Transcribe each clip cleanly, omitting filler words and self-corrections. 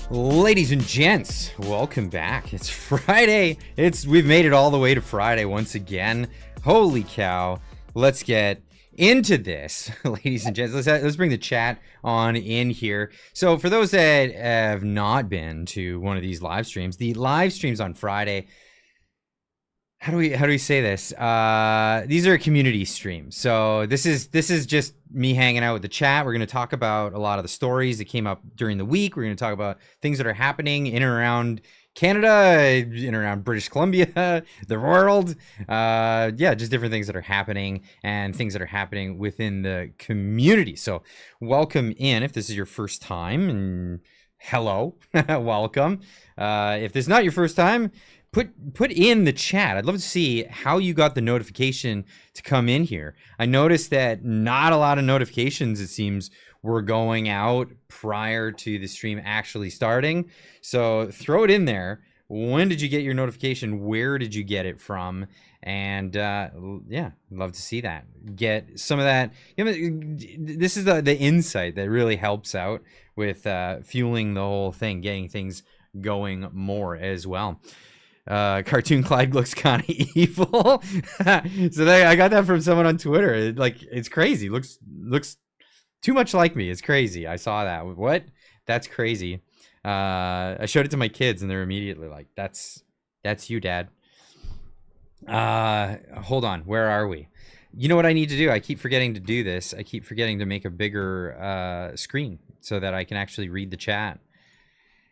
Ladies and gents, welcome back. It's Friday. We've made it all the way to Friday once again. Holy cow. Let's get into this, ladies and gents. Let's bring the chat on in here. So for those that have not been to one of these live streams, the live streams on Friday, how do we say this? These are community streams. So this is just me hanging out with the chat. We're going to talk about a lot of the stories that came up during the week. We're going to talk about things that are happening in and around Canada, in and around British Columbia, the world. Yeah, just different things that are happening and things that are happening within the community. So welcome in if this is your first time, and hello, welcome. If this is not your first time, put in the chat. I'd love to see how you got the notification to come in here. I noticed that not a lot of notifications, it seems, were going out prior to the stream actually starting. So throw it in there. When did you get your notification? Where did you get it from? And yeah, love to see that. Get some of that. You know, this is the insight that really helps out with fueling the whole thing, getting things going more as well. Cartoon Clyde looks kind of evil. So I got that from someone on Twitter. It's crazy. Looks too much like me. It's crazy. I saw that. What? That's crazy. I showed it to my kids and they're immediately like, that's you, Dad. Hold on. Where are we? You know what I need to do? I keep forgetting to do this. I keep forgetting to make a bigger screen so that I can actually read the chat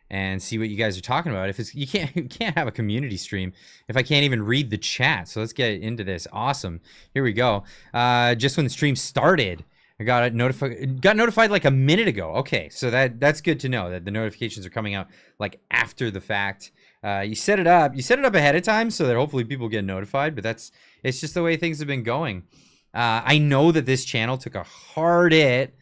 and see what you guys are talking about. If you can't have a community stream if I can't even read the chat. So let's get into this. Awesome. Here we go. Just when the stream started, I got notified like a minute ago. Okay, so that's good to know that the notifications are coming out like after the fact. You set it up ahead of time so that hopefully people get notified, but it's just the way things have been going. I know that this channel took a hard hit.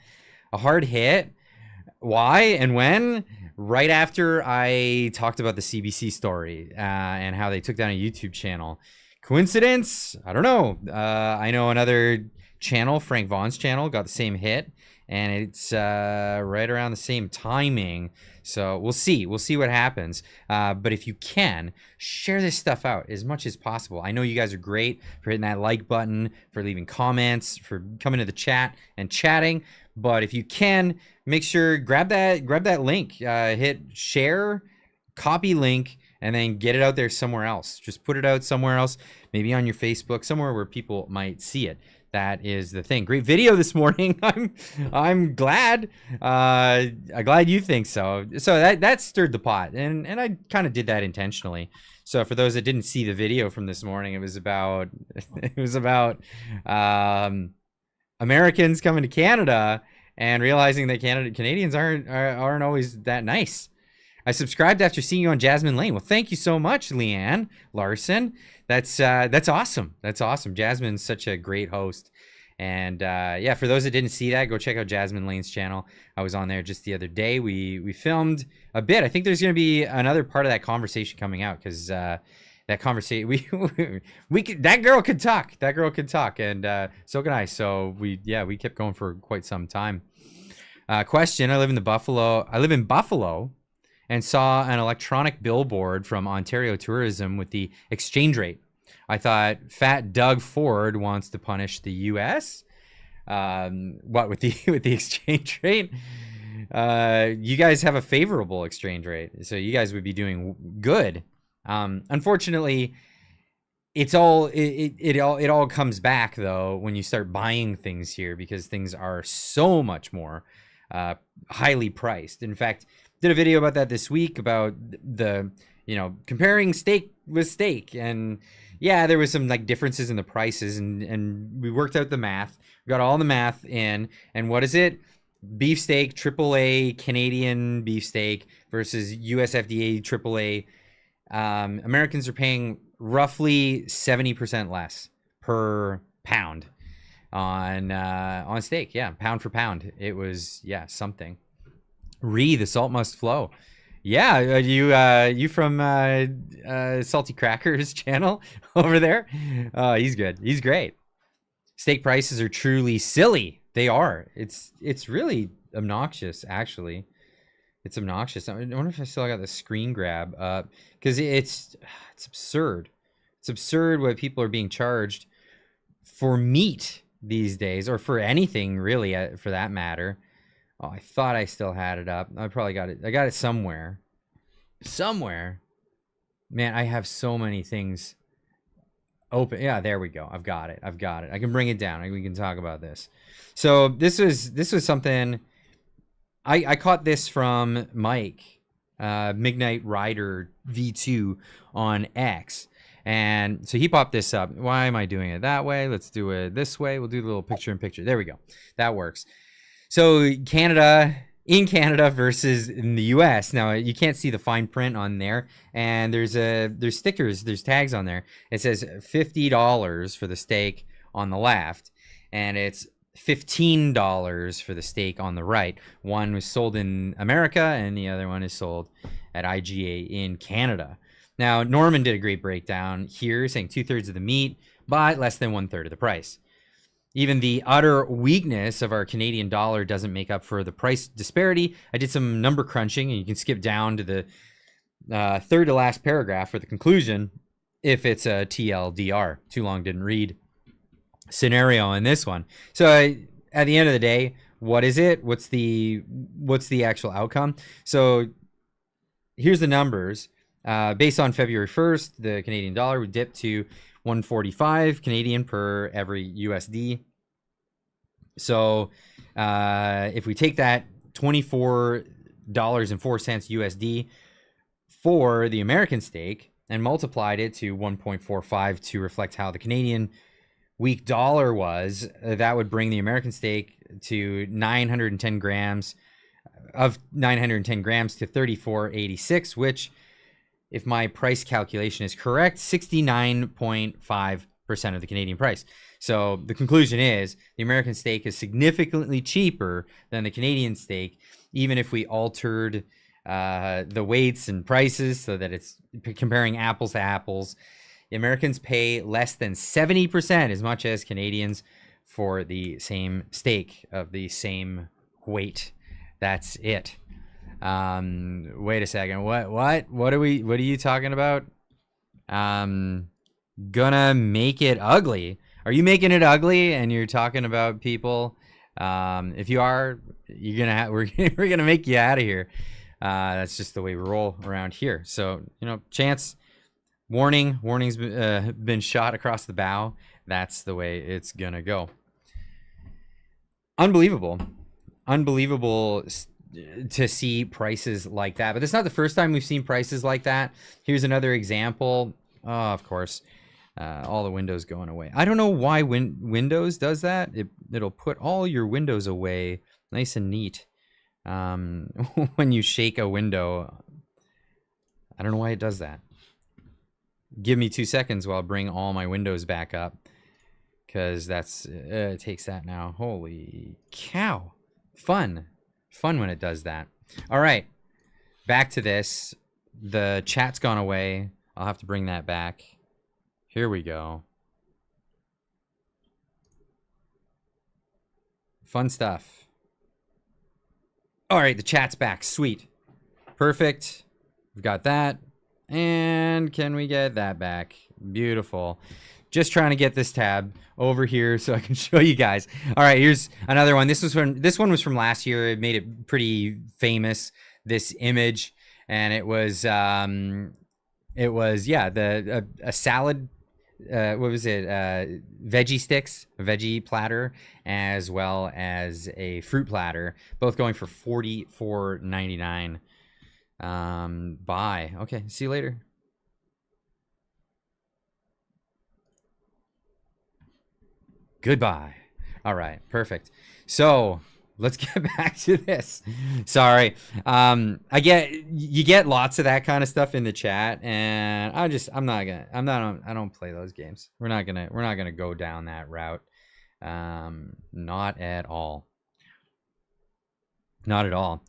Why and when? Right after I talked about the CBC story and how they took down a YouTube channel. Coincidence? I don't know. I know another channel, Frank Vaughn's channel, got the same hit, and it's right around the same timing. So we'll see what happens. But if you can, share this stuff out as much as possible. I know you guys are great for hitting that like button, for leaving comments, for coming to the chat and chatting. But if you can, make sure grab that link, hit share, copy link, and then get it out there somewhere else. Just put it out somewhere else, maybe on your Facebook, somewhere where people might see it. That is the thing. Great video this morning. I'm glad. I'm glad you think so. So that stirred the pot, and I kind of did that intentionally. So for those that didn't see the video from this morning, it was about Americans coming to Canada and realizing that Canadians aren't always that nice. I subscribed after seeing you on Jasmine Lane. Well, thank you so much, Leanne Larson. That's awesome. That's awesome. Jasmine's such a great host. And yeah, for those that didn't see that, go check out Jasmine Lane's channel. I was on there just the other day. We filmed a bit. I think there's going to be another part of that conversation coming out because that conversation that girl could talk. That girl could talk, and so can I. So we kept going for quite some time. Question: I live in Buffalo and saw an electronic billboard from Ontario Tourism with the exchange rate. I thought Fat Doug Ford wants to punish the U.S. What with the exchange rate? You guys have a favorable exchange rate, so you guys would be doing good. Unfortunately, it all comes back though when you start buying things here, because things are so much more highly priced. In fact, did a video about that this week about the comparing steak with steak, and yeah, there was some like differences in the prices, and we worked out the math. We got all the math in, and what is it? Beefsteak, AAA Canadian beefsteak versus USFDA AAA. Americans are paying roughly 70% less per pound on steak. Yeah, pound for pound. It was something. The salt must flow. Yeah, you from Salty Crackers channel over there? He's good. He's great. Steak prices are truly silly. They are. It's really obnoxious, actually. It's obnoxious. I wonder if I still got the screen grab up, because it's absurd. It's absurd what people are being charged for meat these days, or for anything really, for that matter. Oh, I thought I still had it up. I probably got it. I got it somewhere. Somewhere. Man, I have so many things open. Yeah, there we go. I've got it. I've got it. I can bring it down. We can talk about this. So this was something I caught this from Mike, Midnight Rider V2 on X. And so he popped this up. Why am I doing it that way? Let's do it this way. We'll do the little picture in picture. There we go. That works. So Canada, in Canada versus in the US. Now you can't see the fine print on there, and there's stickers, there's tags on there. It says $50 for the steak on the left, and it's $15 for the steak on the right. One was sold in America, and the other one is sold at IGA in Canada. Now Norman did a great breakdown here, saying 2/3 of the meat, but less than 1/3 of the price. Even the utter weakness of our Canadian dollar doesn't make up for the price disparity. I did some number crunching, and you can skip down to the third to last paragraph for the conclusion if it's a TLDR, too long didn't read scenario in this one. So at the end of the day, what is it? What's the actual outcome? So here's the numbers. Based on February 1st, the Canadian dollar would dip to 145 Canadian per every USD. So if we take that $24.04 USD for the American steak and multiplied it to 1.45 to reflect how the Canadian weak dollar was, that would bring the American steak to 910 grams of 910 grams to 34.86, which, if my price calculation is correct, 69.5% of the Canadian price. So the conclusion is the American steak is significantly cheaper than the Canadian steak, even if we altered the weights and prices so that it's comparing apples to apples. The Americans pay less than 70% as much as Canadians for the same steak of the same weight. That's it. Wait a second. What are you talking about? Gonna make it ugly. Are you making it ugly and you're talking about people? If you are, we're gonna make you out of here. That's just the way we roll around here. So, Chance, warning's been shot across the bow. That's the way it's gonna go. Unbelievable to see prices like that. But it's not the first time we've seen prices like that. Here's another example. Oh, of course, all the windows going away. I don't know why Windows does that. It'll put all your windows away nice and neat when you shake a window. I don't know why it does that. Give me 2 seconds while I bring all my windows back up, because that's it takes that now. Holy cow. Fun when it does that. All right, back to this. The chat's gone away. I'll have to bring that back. Here we go. Fun stuff. All right, the chat's back. Sweet. Perfect. We've got that. And can we get that back? Beautiful. Just trying to get this tab over here so I can show you guys. All right, here's another one. This one was from last year. It made it pretty famous, this image, and it was a salad. What was it? Veggie sticks, a veggie platter, as well as a fruit platter, both going for $44.99. Bye. Okay, see you later. Goodbye. All right, perfect. So let's get back to this. Sorry. You get lots of that kind of stuff in the chat, and I don't play those games. We're not gonna go down that route. Not at all. Not at all.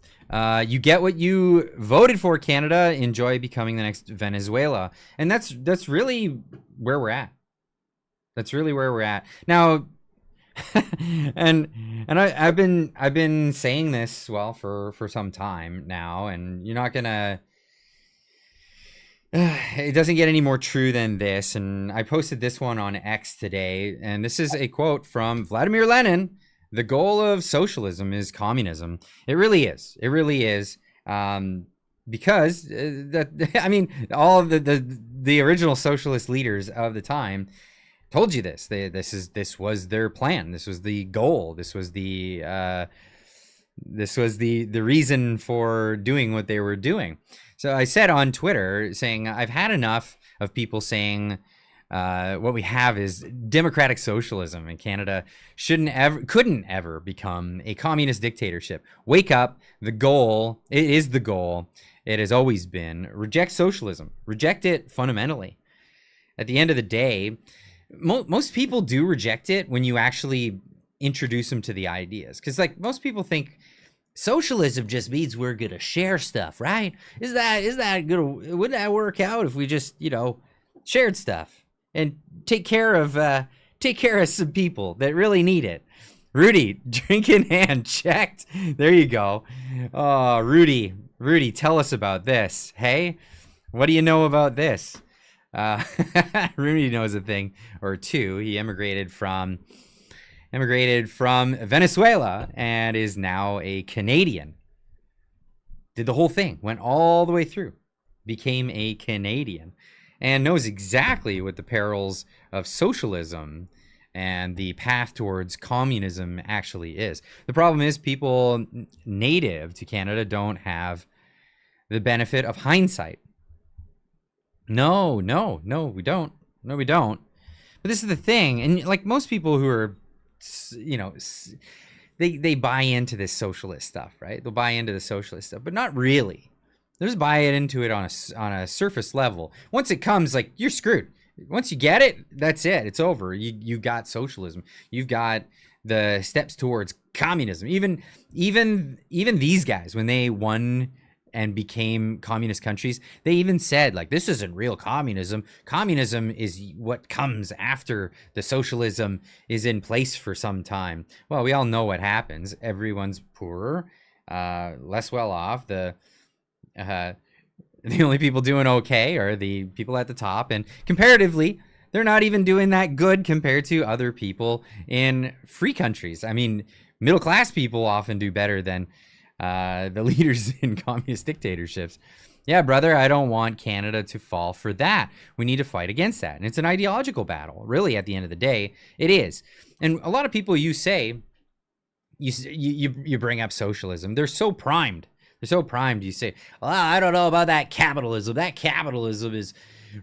You get what you voted for, Canada. Enjoy becoming the next Venezuela. And that's really where we're at. That's really where we're at. Now, and I've been saying this, well, for some time now, and you're not gonna it doesn't get any more true than this. And I posted this one on X today, and this is a quote from Vladimir Lenin: "The goal of socialism is communism." It really is. It really is. Because that I mean, all of the original socialist leaders of the time told you this. This was their plan. This was the goal. This was the reason for doing what they were doing. So I said on Twitter, saying I've had enough of people saying what we have is democratic socialism, and Canada couldn't ever become a communist dictatorship. Wake up. The goal, it is the goal. It has always been reject socialism. Reject it fundamentally. At the end of the day, most people do reject it when you actually introduce them to the ideas. Because like most people think socialism just means we're gonna share stuff, right? Is that gonna, wouldn't that work out if we just, shared stuff and take care of some people that really need it? Rudy, drink in hand, checked. There you go. Oh, Rudy, tell us about this. Hey, what do you know about this? Rudy knows a thing or two. He emigrated from Venezuela and is now a Canadian. Did the whole thing, went all the way through, became a Canadian, and knows exactly what the perils of socialism and the path towards communism actually is. The problem is people native to Canada don't have the benefit of hindsight. No, we don't. No, we don't. But this is the thing. And like most people who are, they buy into this socialist stuff, right? They'll buy into the socialist stuff, but not really. They'll just buy into it on a surface level. Once it comes, like, you're screwed. Once you get it, that's it. It's over. You got socialism. You've got the steps towards communism. Even these guys, when they won and became communist countries, they even said, like, this isn't real communism. Communism is what comes after the socialism is in place for some time. Well, we all know what happens. Everyone's poorer, less well off. The only people doing okay are the people at the top, and comparatively, they're not even doing that good compared to other people in free countries. I mean, middle class people often do better than the leaders in communist dictatorships. Yeah, brother, I don't want Canada to fall for that. We need to fight against that. And it's an ideological battle, really, at the end of the day. It is. And a lot of people, you bring up socialism. They're so primed. You say, well, I don't know about that capitalism. That capitalism is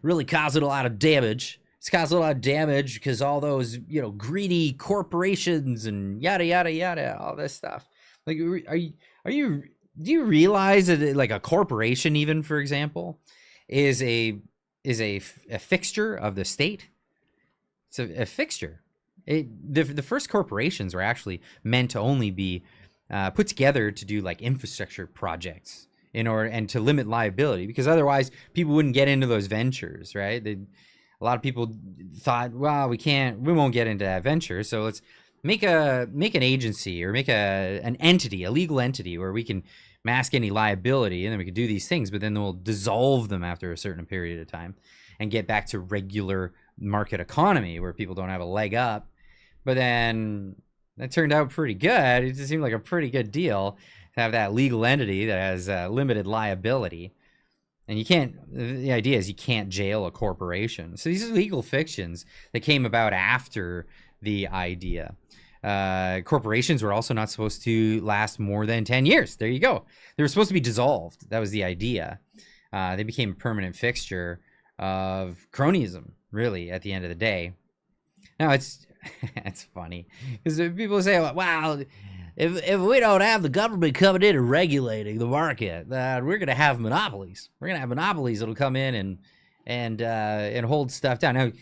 really causing a lot of damage. It's causing a lot of damage because all those, greedy corporations and yada, yada, yada, all this stuff. Like, do you realize that, like, a corporation, even, for example, is a fixture of the state? It's a fixture. The first corporations were actually meant to only be put together to do, like, infrastructure projects in order and to limit liability, because otherwise people wouldn't get into those ventures, right? A lot of people thought, well, we won't get into that venture, so let's make an agency or make an entity, a legal entity, where we can mask any liability, and then we can do these things, but then we'll dissolve them after a certain period of time and get back to regular market economy where people don't have a leg up. But then that turned out pretty good. It just seemed like a pretty good deal to have that legal entity that has limited liability. And the idea is you can't jail a corporation. So these are legal fictions that came about after the idea. Corporations were also not supposed to last more than 10 years. There you go. They were supposed to be dissolved. That was the idea. They became a permanent fixture of cronyism, really, at the end of the day. Now, it's funny because people say, wow, if we don't have the government coming in and regulating the market, we're going to have monopolies. We're going to have monopolies that'll come in and hold stuff down. Now,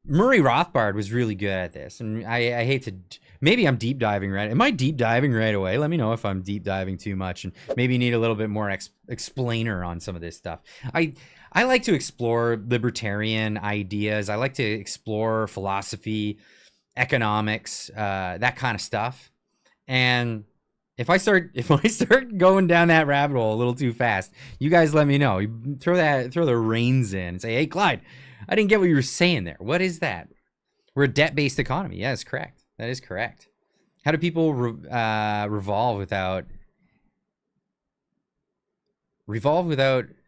Murray Rothbard was really good at this, and I hate to, maybe I'm deep diving right. Am I deep diving right away? Let me know if I'm deep diving too much, and maybe need a little bit more explainer on some of this stuff. I like to explore libertarian ideas. I like to explore philosophy economics, that kind of stuff. And if I start going down that rabbit hole a little too fast, you guys let me know. You throw the reins in and say, hey, Clyde, I didn't get what you were saying there. What is that? We're a debt-based economy. Yeah, that's correct. That is correct. How do people revolve without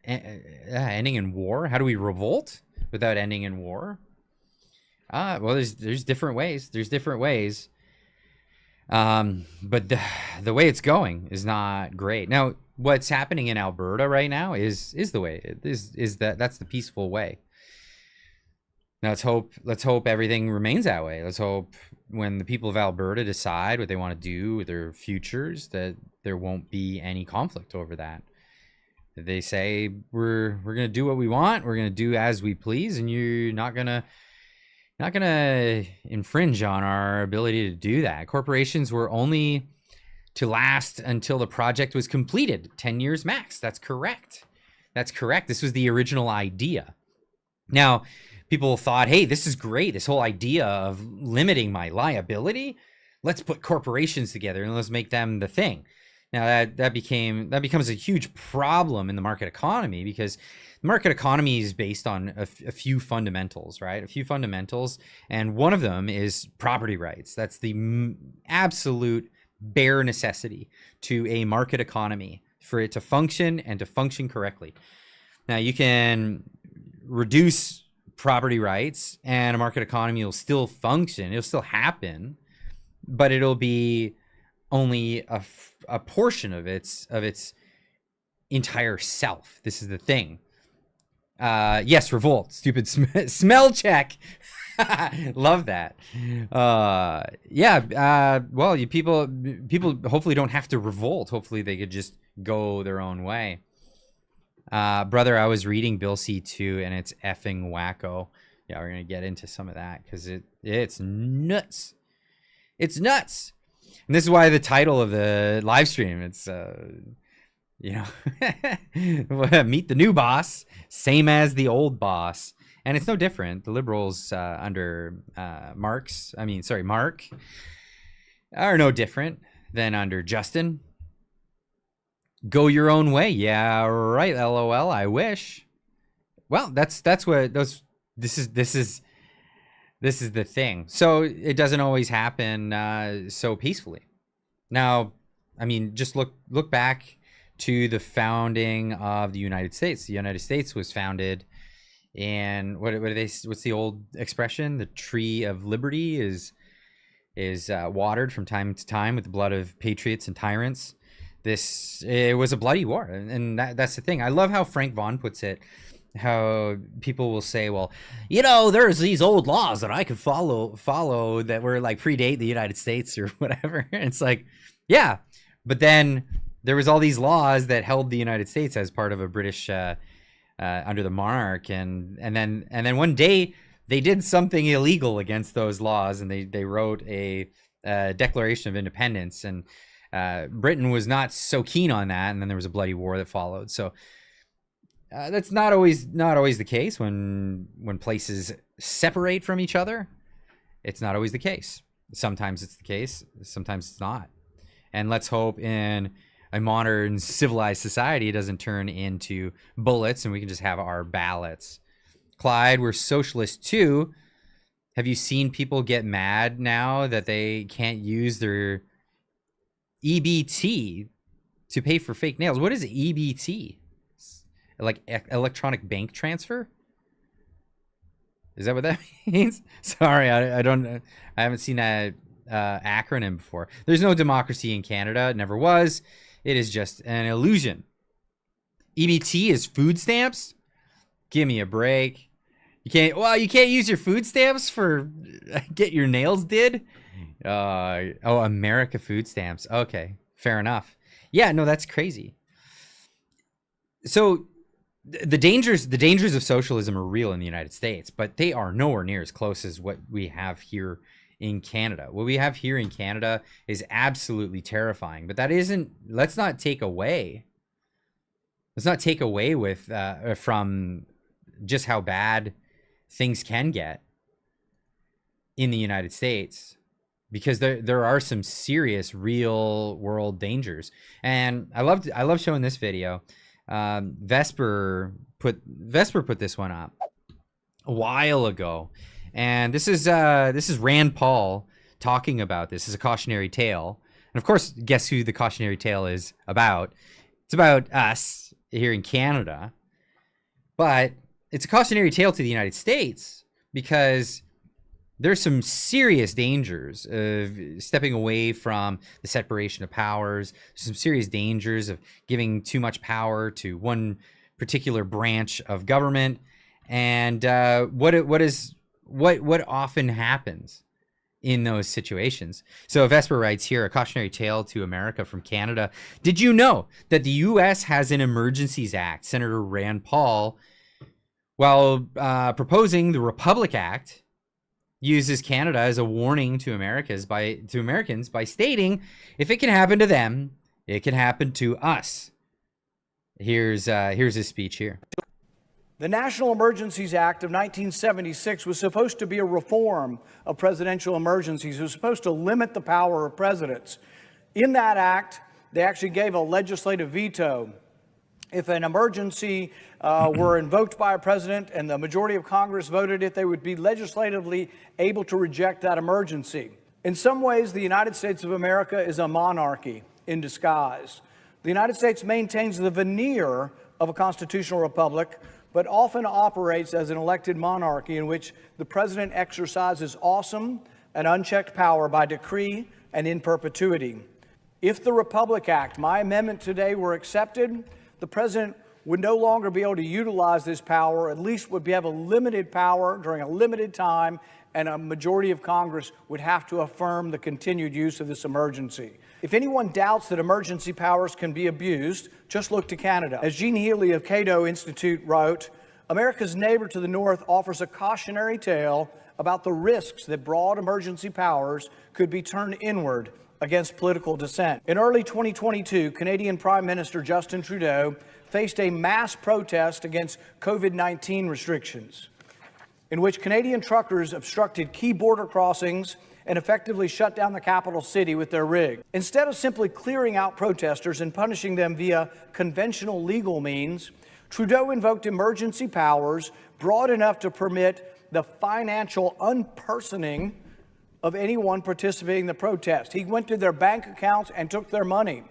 ending in war? How do we revolt without ending in war? Well, there's different ways. There's different ways. But the way it's going is not great. Now, what's happening in Alberta right now is the way. That's the peaceful way. Now let's hope everything remains that way. Let's hope when the people of Alberta decide what they want to do with their futures, that there won't be any conflict over that. They say we're gonna do what we want, we're gonna do as we please, and you're not gonna infringe on our ability to do that. Corporations were only to last until the project was completed, 10 years max. That's correct. That's correct. This was the original idea. Now, people thought, hey, this is great. This whole idea of limiting my liability. Let's put corporations together and let's make them the thing. Now that becomes a huge problem in the market economy, because the market economy is based on a few fundamentals, right? A few fundamentals, and one of them is property rights. That's the absolute bare necessity to a market economy for it to function and to function correctly. Now, you can reduce property rights and a market economy will still function. It'll still happen, but it'll be only a portion of its entire self. This is the thing. Yes, revolt. Stupid smell check. Love that. Well, people hopefully don't have to revolt. Hopefully they could just go their own way. Brother, I was reading Bill C2 and it's effing wacko. Yeah, we're gonna get into some of that because it's nuts. It's nuts. And this is why the title of the live stream, it's meet the new boss, same as the old boss. And it's no different. The liberals under Mark are no different than under Justin. Go your own way. Yeah, right. LOL. I wish. Well, that's what those. This is the thing. So it doesn't always happen so peacefully. Now, I mean, just look back to the founding of the United States. The United States was founded in what's the old expression? The tree of liberty is watered from time to time with the blood of patriots and tyrants. It was a bloody war, and that's the thing. I love how Frank Vaughn puts it. How people will say, well, there's these old laws that I could follow that were like predate the United States or whatever. And it's like, yeah, but then there was all these laws that held the United States as part of a British under the monarch, and then one day they did something illegal against those laws, and they wrote a Declaration of Independence, and Britain was not so keen on that, and then there was a bloody war that followed. So that's not always the case when places separate from each other. It's not always the case. Sometimes it's the case, sometimes it's not. And let's hope in a modern civilized society it doesn't turn into bullets and we can just have our ballots. Clyde, we're socialists too. Have you seen people get mad now that they can't use their EBT to pay for fake nails? What is EBT? Like electronic bank transfer? Is that what that means? Sorry, I haven't seen that acronym before. There's no democracy in Canada. It never was. It is just an illusion. EBT is food stamps? Give me a break. You can't use your food stamps for get your nails did? America food stamps. Okay, fair enough. Yeah, no, that's crazy. So the dangers of socialism are real in the United States, but they are nowhere near as close as what we have here in Canada. What we have here in Canada is absolutely terrifying, but that isn't, let's not take away with from just how bad things can get. in the United States, because there are some serious real world dangers. And I love showing this video. Vesper put this one up a while ago, and this is Rand Paul talking about this as a cautionary tale. And of course, guess who the cautionary tale is about? It's about us here in Canada, but it's a cautionary tale to the United States because there's some serious dangers of stepping away from the separation of powers. Some serious dangers of giving too much power to one particular branch of government. And what often happens in those situations. So Vesper writes here, a cautionary tale to America from Canada. Did you know that the U.S. has an Emergencies Act? Senator Rand Paul, while proposing the Republic Act, uses Canada as a warning to Americans by stating, if it can happen to them, it can happen to us. Here's his speech here. The National Emergencies Act of 1976 was supposed to be a reform of presidential emergencies. It was supposed to limit the power of presidents. In that act, they actually gave a legislative veto. If an emergency were invoked by a president and the majority of Congress voted it, they would be legislatively able to reject that emergency. In some ways, the United States of America is a monarchy in disguise. The United States maintains the veneer of a constitutional republic, but often operates as an elected monarchy in which the president exercises awesome and unchecked power by decree and in perpetuity. If the Republic Act, my amendment today, were accepted, the president would no longer be able to utilize this power, at least would have a limited power during a limited time, and a majority of Congress would have to affirm the continued use of this emergency. If anyone doubts that emergency powers can be abused, just look to Canada. As Jean Healy of Cato Institute wrote, America's neighbor to the north offers a cautionary tale about the risks that broad emergency powers could be turned inward against political dissent. In early 2022, Canadian Prime Minister Justin Trudeau faced a mass protest against COVID-19 restrictions, in which Canadian truckers obstructed key border crossings and effectively shut down the capital city with their rig. Instead of simply clearing out protesters and punishing them via conventional legal means, Trudeau invoked emergency powers broad enough to permit the financial unpersoning of anyone participating in the protest. He went to their bank accounts and took their money.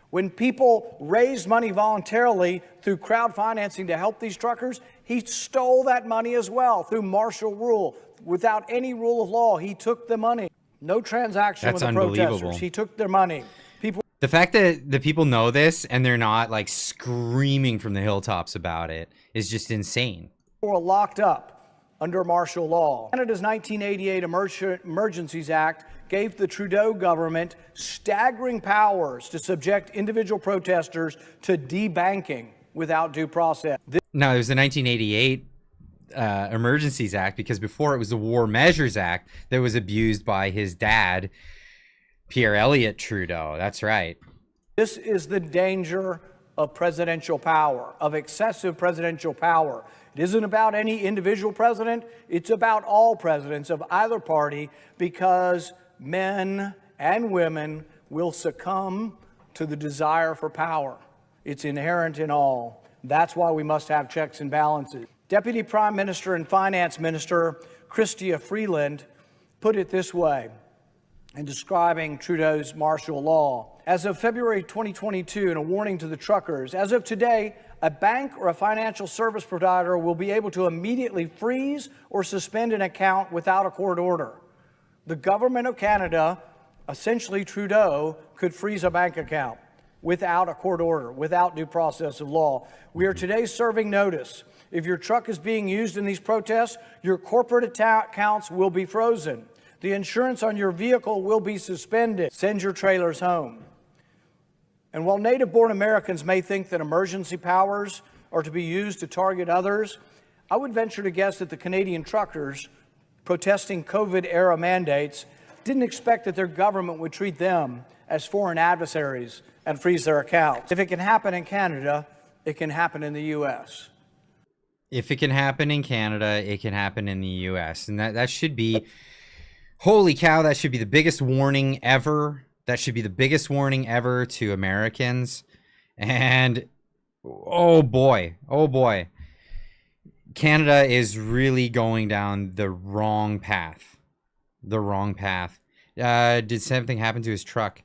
When people raised money voluntarily through crowd financing to help these truckers, he stole that money as well through martial rule. Without any rule of law, he took the money. No transaction with the protesters. He took their money. The fact that the people know this and they're not like screaming from the hilltops about it is just insane. Were locked up under martial law. Canada's 1988 Emergencies Act gave the Trudeau government staggering powers to subject individual protesters to debanking without due process. No, it was the 1988 Emergencies Act, because before it was the War Measures Act that was abused by his dad, Pierre Elliott Trudeau. That's right. This is the danger of presidential power, of excessive presidential power. It isn't about any individual president. It's about all presidents of either party, because men and women will succumb to the desire for power. It's inherent in all. That's why we must have checks and balances. Deputy Prime Minister and Finance Minister Chrystia Freeland put it this way in describing Trudeau's martial law. As of February 2022, in a warning to the truckers, as of today, a bank or a financial service provider will be able to immediately freeze or suspend an account without a court order. The government of Canada, essentially Trudeau, could freeze a bank account without a court order, without due process of law. We are today serving notice. If your truck is being used in these protests, your corporate accounts will be frozen. The insurance on your vehicle will be suspended. Send your trailers home. And while native-born Americans may think that emergency powers are to be used to target others, I would venture to guess that the Canadian truckers protesting COVID-era mandates didn't expect that their government would treat them as foreign adversaries and freeze their accounts. If it can happen in Canada, it can happen in the U.S. If it can happen in Canada, it can happen in the U.S. And that should be Holy cow, that should be the biggest warning ever. That should be the biggest warning ever to Americans. And oh boy, Canada is really going down the wrong path. The wrong path. Did something happen to his truck?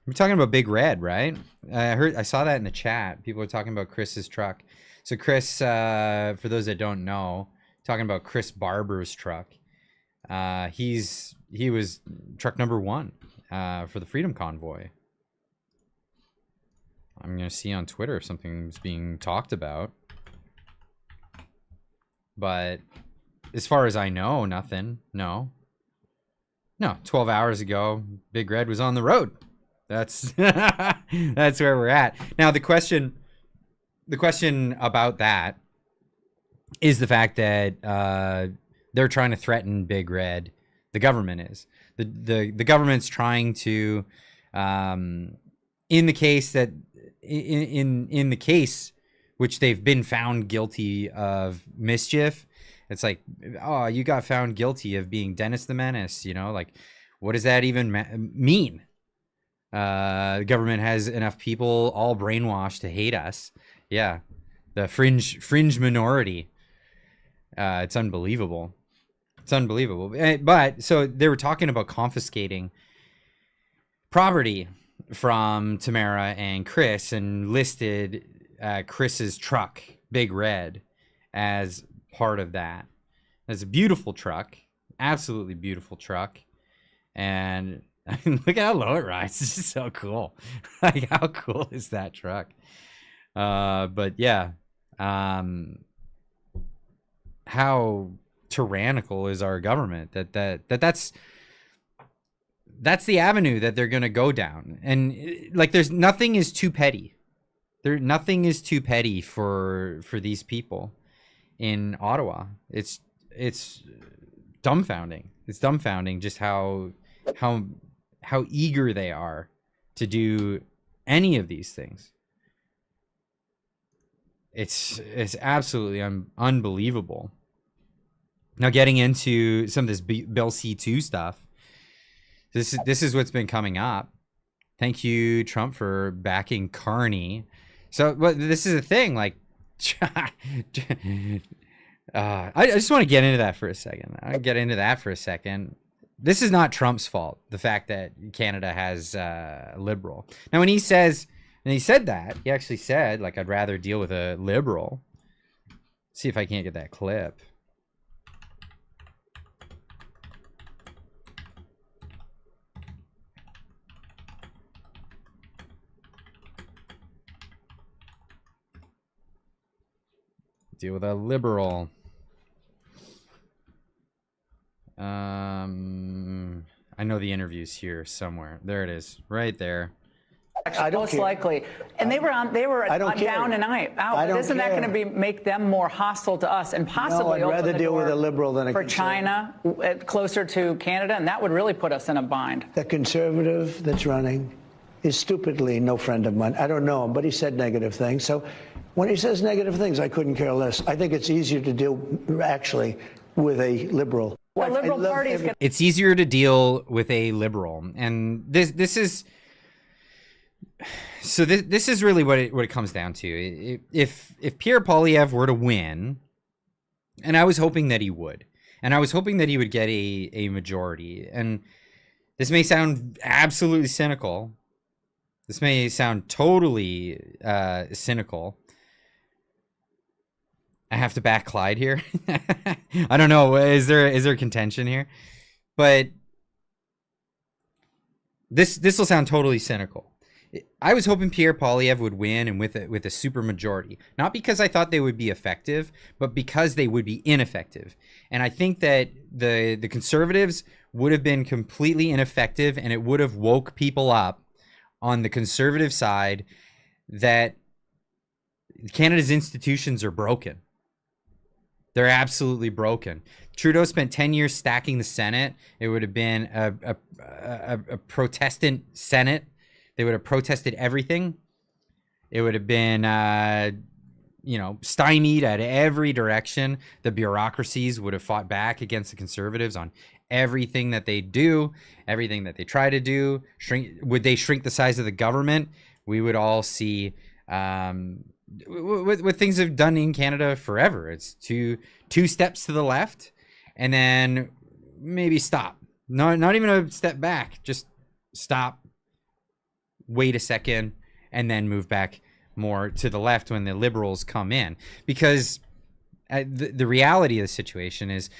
We're talking about Big Red, right? I saw that in the chat. People are talking about Chris's truck. So Chris, for those that don't know, talking about Chris Barber's truck. He was truck number 1 for the Freedom Convoy. I'm gonna see on Twitter if something's being talked about, but as far as I know, nothing. No. 12 hours ago, Big Red was on the road. That's that's where we're at now. The question about that is the fact that they're trying to threaten Big Red. The government is the government's trying to, in the case that in the case which they've been found guilty of mischief. It's like, oh, you got found guilty of being Dennis the Menace. You know, like, what does that even mean? The government has enough people all brainwashed to hate us. Yeah, the fringe minority. It's unbelievable. It's unbelievable. But so they were talking about confiscating property from Tamara and Chris, and listed Chris's truck, Big Red, as part of that. It's a beautiful truck, absolutely beautiful truck, and I mean, look at how low it rides. It's just so cool. Like, how cool is that truck? But yeah, how tyrannical is our government? That's the avenue that they're gonna go down, and like, there's nothing is too petty. Nothing is too petty for these people in Ottawa. It's dumbfounding. It's dumbfounding just how eager they are to do any of these things. It's absolutely unbelievable. Now, getting into some of this Bill C2 stuff. This is what's been coming up. Thank you, Trump, for backing Carney. So, but this is the thing, like, I just want to get into that for a second. This is not Trump's fault, the fact that Canada has liberal. Now, when he says, and he said that, he actually said, like, I'd rather deal with a liberal. See if I can't get that clip. Deal with a liberal. I know the interview's here somewhere. There it is, right there. Most likely, and they were down and out. Isn't that going to make them more hostile to us and possibly I'd rather deal with a liberal than a for conservative. China closer to Canada, and that would really put us in a bind. The conservative that's running is stupidly no friend of mine. I don't know him, but he said negative things. So when he says negative things, I couldn't care less. I think it's easier to deal, actually, with a liberal. The Liberal Party is going to... It's easier to deal with a liberal, and this is... So this is really what it comes down to. If Pierre Poilievre were to win, and I was hoping that he would, and I was hoping that he would get a majority, and this may sound absolutely cynical. This may sound totally cynical. I have to back Clyde here. I don't know. Is there contention here? But this will sound totally cynical. I was hoping Pierre Poilievre would win, and with a super majority, not because I thought they would be effective, but because they would be ineffective. And I think that the Conservatives would have been completely ineffective, and it would have woke people up on the Conservative side that Canada's institutions are broken. They're absolutely broken. Trudeau spent 10 years stacking the Senate. It would have been a Protestant Senate. They would have protested everything. It would have been stymied at every direction. The bureaucracies would have fought back against the Conservatives on everything that they do, everything that they try to do. Would they shrink the size of the government? We would all see what things have done in Canada forever. It's two steps to the left, and then maybe stop. Not even a step back. Just stop. Wait a second, and then move back more to the left when the Liberals come in. Because the reality of the situation is,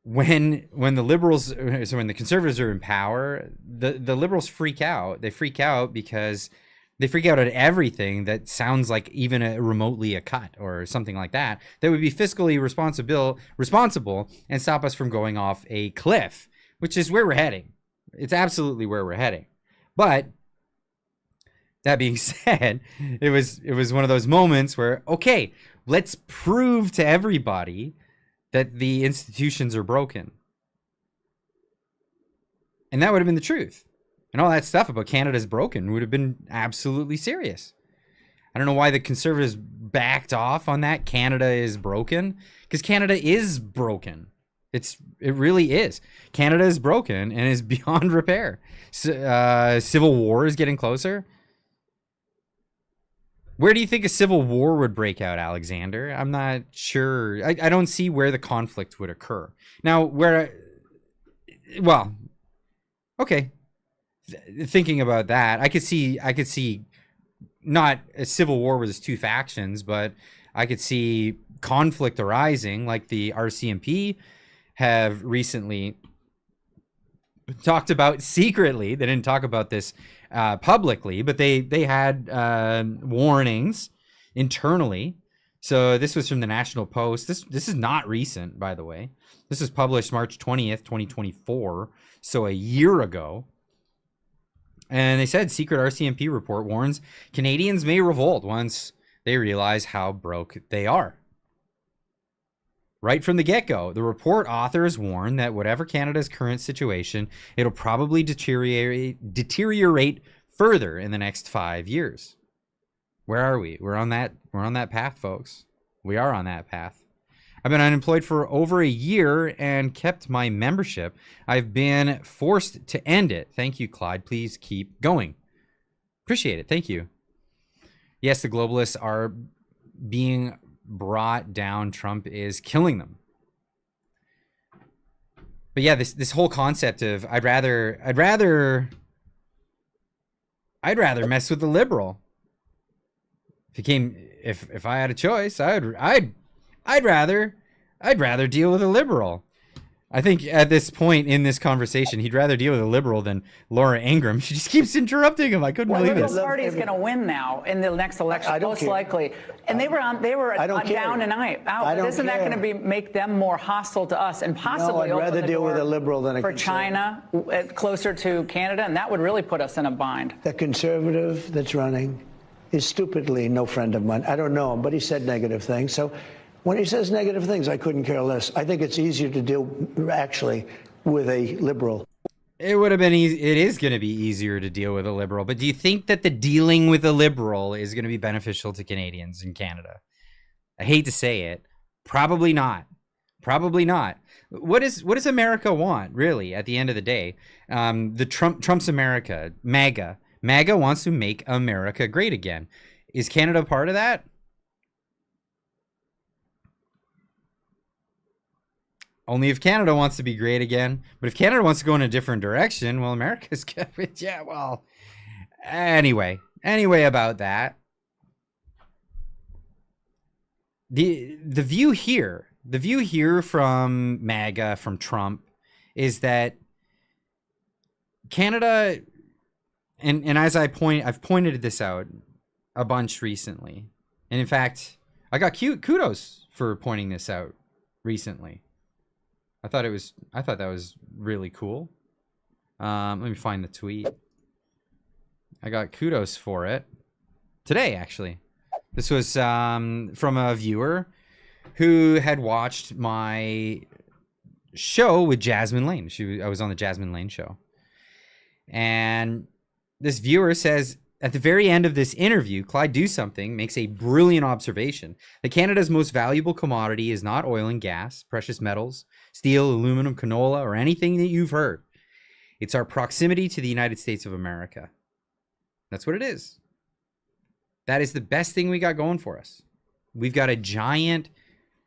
when the Liberals, so when the Conservatives are in power, the Liberals freak out. They freak out because they freak out at everything that sounds like even remotely a cut or something like that would be fiscally responsible and stop us from going off a cliff, which is where we're heading. It's absolutely where we're heading. But that being said, it was one of those moments where, okay, let's prove to everybody that the institutions are broken. And that would have been the truth. And all that stuff about Canada's broken would have been absolutely serious. I don't know why the Conservatives backed off on that. Canada is broken, because Canada is broken. It really is. Canada is broken and is beyond repair. Civil war is getting closer. Where do you think a civil war would break out, Alexander? I'm not sure. I don't see where the conflict would occur. Now, okay. Thinking about that, I could see not a civil war with its two factions, but I could see conflict arising, like the RCMP have recently talked about secretly. They didn't talk about this publicly, but they had warnings internally. So this was from the National Post. This is not recent, by the way. This was published March 20th, 2024, so a year ago. And they said, secret RCMP report warns Canadians may revolt once they realize how broke they are. Right from the get-go, the report authors warn that whatever Canada's current situation, it'll probably deteriorate further in the next 5 years. Where are we? We're on that path, folks. We are on that path. I've been unemployed for over a year and kept my membership. I've been forced to end it. Thank you, Clyde. Please keep going. Appreciate it. Thank you. Yes, the globalists are being brought down. Trump is killing them. But yeah, this whole concept of I'd rather mess with the liberal. If I had a choice, I'd rather deal with a liberal. I think at this point in this conversation, he'd rather deal with a liberal than Laura Ingraham. She just keeps interrupting him. I couldn't believe it. The party's going to win now in the next election, most likely. And they were down and out. Isn't that going to make them more hostile to us and possibly no, I'd rather deal with a liberal than a for China, closer to Canada, and that would really put us in a bind. The Conservative that's running is stupidly no friend of mine. I don't know him, but he said negative things. So when he says negative things, I couldn't care less. I think it's easier to deal, actually, with a liberal. It would have been easy. It is going to be easier to deal with a liberal. But do you think that the dealing with a liberal is going to be beneficial to Canadians in Canada? I hate to say it. Probably not. Probably not. What does America want, really, at the end of the day? Trump's America, MAGA. MAGA wants to make America great again. Is Canada part of that? Only if Canada wants to be great again. But if Canada wants to go in a different direction, well, America's yeah, well, anyway about that. The view here from MAGA, from Trump, is that Canada, and as I've pointed this out a bunch recently. And in fact, I got kudos for pointing this out recently. I thought that was really cool. Let me find the tweet. I got kudos for it today, actually. This was from a viewer who had watched my show with Jasmine Lane. I was on the Jasmine Lane show. And this viewer says, at the very end of this interview, Clyde Do Something makes a brilliant observation that Canada's most valuable commodity is not oil and gas, precious metals, steel, aluminum, canola, or anything that you've heard. It's our proximity to the United States of America. That's what it is. That is the best thing we got going for us. We've got a giant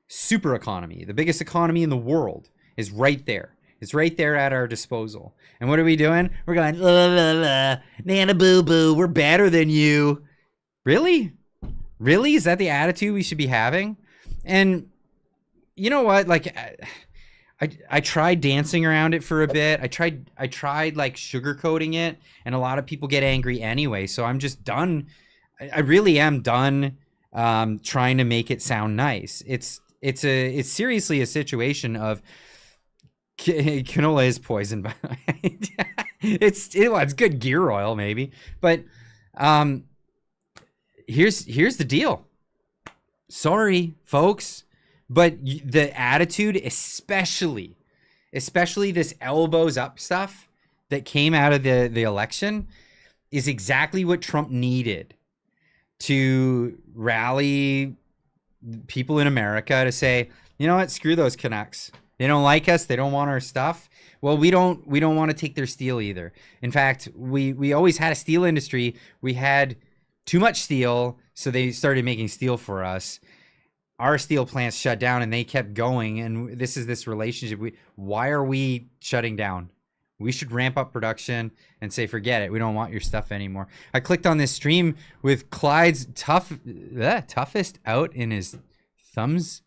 super economy. The biggest economy in the world is right there. It's right there at our disposal. And what are we doing? We're going, la, la, la, nana boo boo, we're better than you. Really? Really? Is that the attitude we should be having? And you know what? Like, I tried dancing around it for a bit. I tried like sugarcoating it, and a lot of people get angry anyway. So I'm just done. I really am done trying to make it sound nice. It's seriously a situation of canola is poison, by the way. It's good gear oil maybe, but here's the deal. Sorry, folks, but the attitude, especially this elbows up stuff that came out of the election, is exactly what Trump needed to rally people in America to say, you know what, screw those Canucks. They don't like us. They don't want our stuff. Well, we don't want to take their steel either. In fact, we always had a steel industry. We had too much steel, so they started making steel for us. Our steel plants shut down, and they kept going. And this is this relationship. Why are we shutting down? We should ramp up production and say, forget it. We don't want your stuff anymore. I clicked on this stream with Clyde's toughest out in his thumbs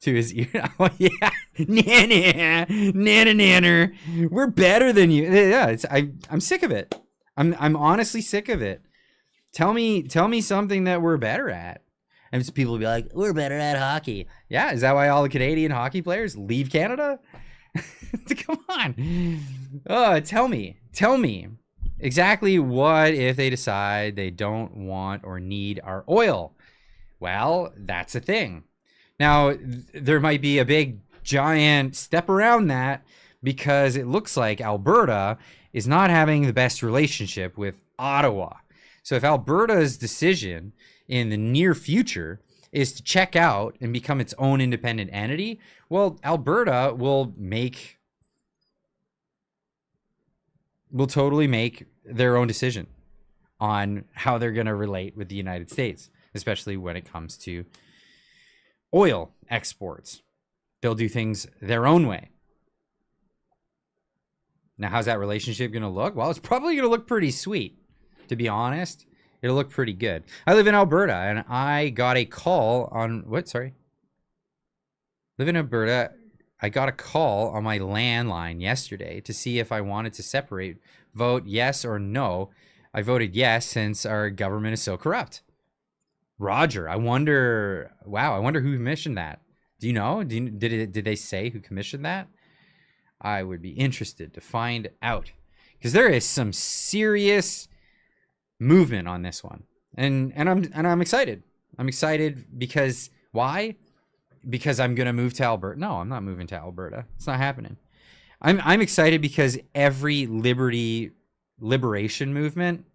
to his ear. Oh, yeah. Nanner. We're better than you. Yeah, I'm sick of it. I'm honestly sick of it. Tell me something that we're better at. And so people will be like, we're better at hockey. Yeah, is that why all the Canadian hockey players leave Canada? Come on. Tell me exactly what if they decide they don't want or need our oil? Well, that's a thing. Now, there might be a big giant step around that because it looks like Alberta is not having the best relationship with Ottawa. So if Alberta's decision in the near future is to check out and become its own independent entity, well, Alberta will totally make their own decision on how they're going to relate with the United States, especially when it comes to oil exports. They'll do things their own way. Now, how's that relationship going to look? Well, it's probably going to look pretty sweet, to be honest. It'll look pretty good. I live in Alberta, and I got a call on live in Alberta. I got a call on my landline yesterday to see if I wanted to vote yes or no. I voted yes since our government is so corrupt. Roger, I wonder who commissioned that. Do you know? Did they say who commissioned that? I would be interested to find out, because there is some serious movement on this one, and I'm excited. I'm excited because why? Because I'm gonna move to Alberta. No, I'm not moving to Alberta. It's not happening. I'm excited because every liberation movement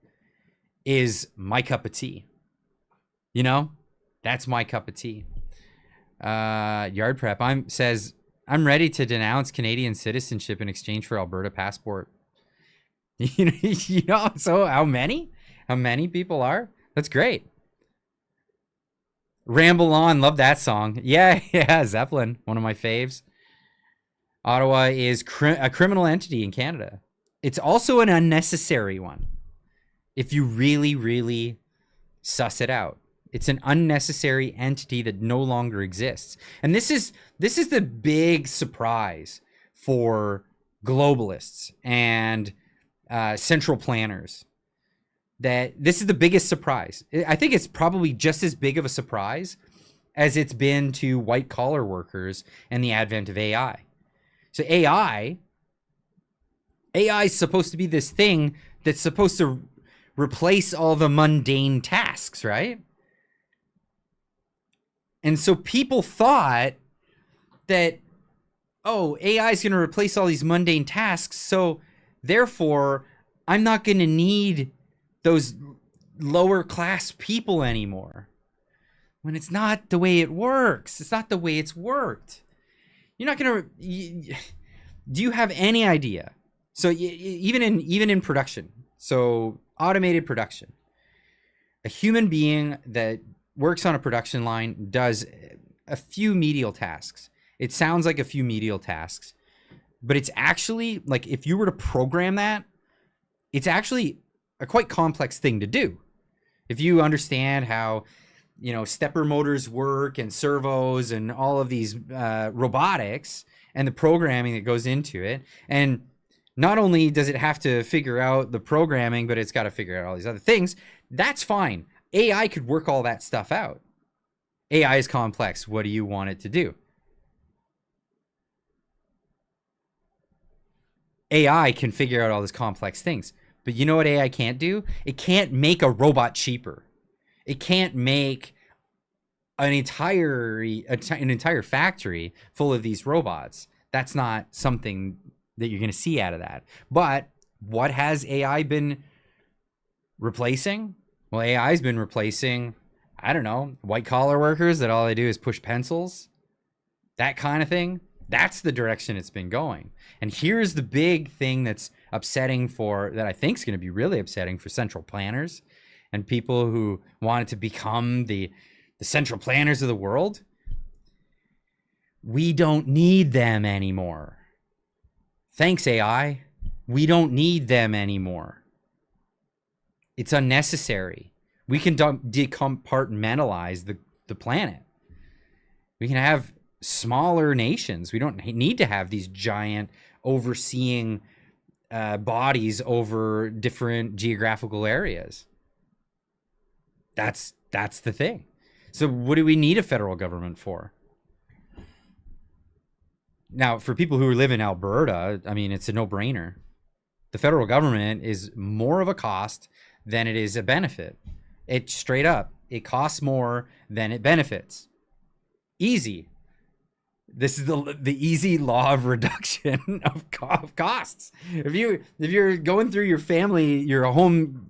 is my cup of tea. You know, that's my cup of tea. Yard Prep says I'm ready to denounce Canadian citizenship in exchange for Alberta passport. You know, so how many people are? That's great. Ramble On, love that song. Yeah, Zeppelin, one of my faves. Ottawa is a criminal entity in Canada. It's also an unnecessary one, if you really, really suss it out. It's an unnecessary entity that no longer exists. And this is the big surprise for globalists and central planners. That this is the biggest surprise. I think it's probably just as big of a surprise as it's been to white collar workers and the advent of AI. So AI is supposed to be this thing that's supposed to replace all the mundane tasks, right? And so people thought that, AI is going to replace all these mundane tasks, so therefore I'm not going to need those lower class people anymore. When it's not the way it works. It's not the way it's worked. You're not gonna. Do you have any idea? So even in production, so automated production, a human being that works on a production line does a few menial tasks. It sounds like a few menial tasks, but it's actually like if you were to program that, it's actually a quite complex thing to do. If you understand how, you know, stepper motors work and servos and all of these robotics and the programming that goes into it. And not only does it have to figure out the programming, but it's got to figure out all these other things. That's fine. AI could work all that stuff out. AI is complex. What do you want it to do? AI can figure out all these complex things. But you know what AI can't do? It can't make a robot cheaper. It can't make an entire factory full of these robots. That's not something that you're going to see out of that. But what has AI been replacing? Well, AI has been replacing, I don't know, white collar workers that all they do is push pencils. That kind of thing. That's the direction it's been going. And here's the big thing that's upsetting that I think is going to be really upsetting for central planners and people who wanted to become the central planners of the world. We don't need them anymore. Thanks, AI. We don't need them anymore. It's unnecessary. We can decompartmentalize the planet. We can have smaller nations. We don't need to have these giant overseeing bodies over different geographical areas. That's the thing. So what do we need a federal government for? Now, for people who live in Alberta, I mean, it's a no-brainer. The federal government is more of a cost than it is a benefit. It straight up, it costs more than it benefits. Easy. This is the easy law of reduction of costs. If you're going through your family, your home,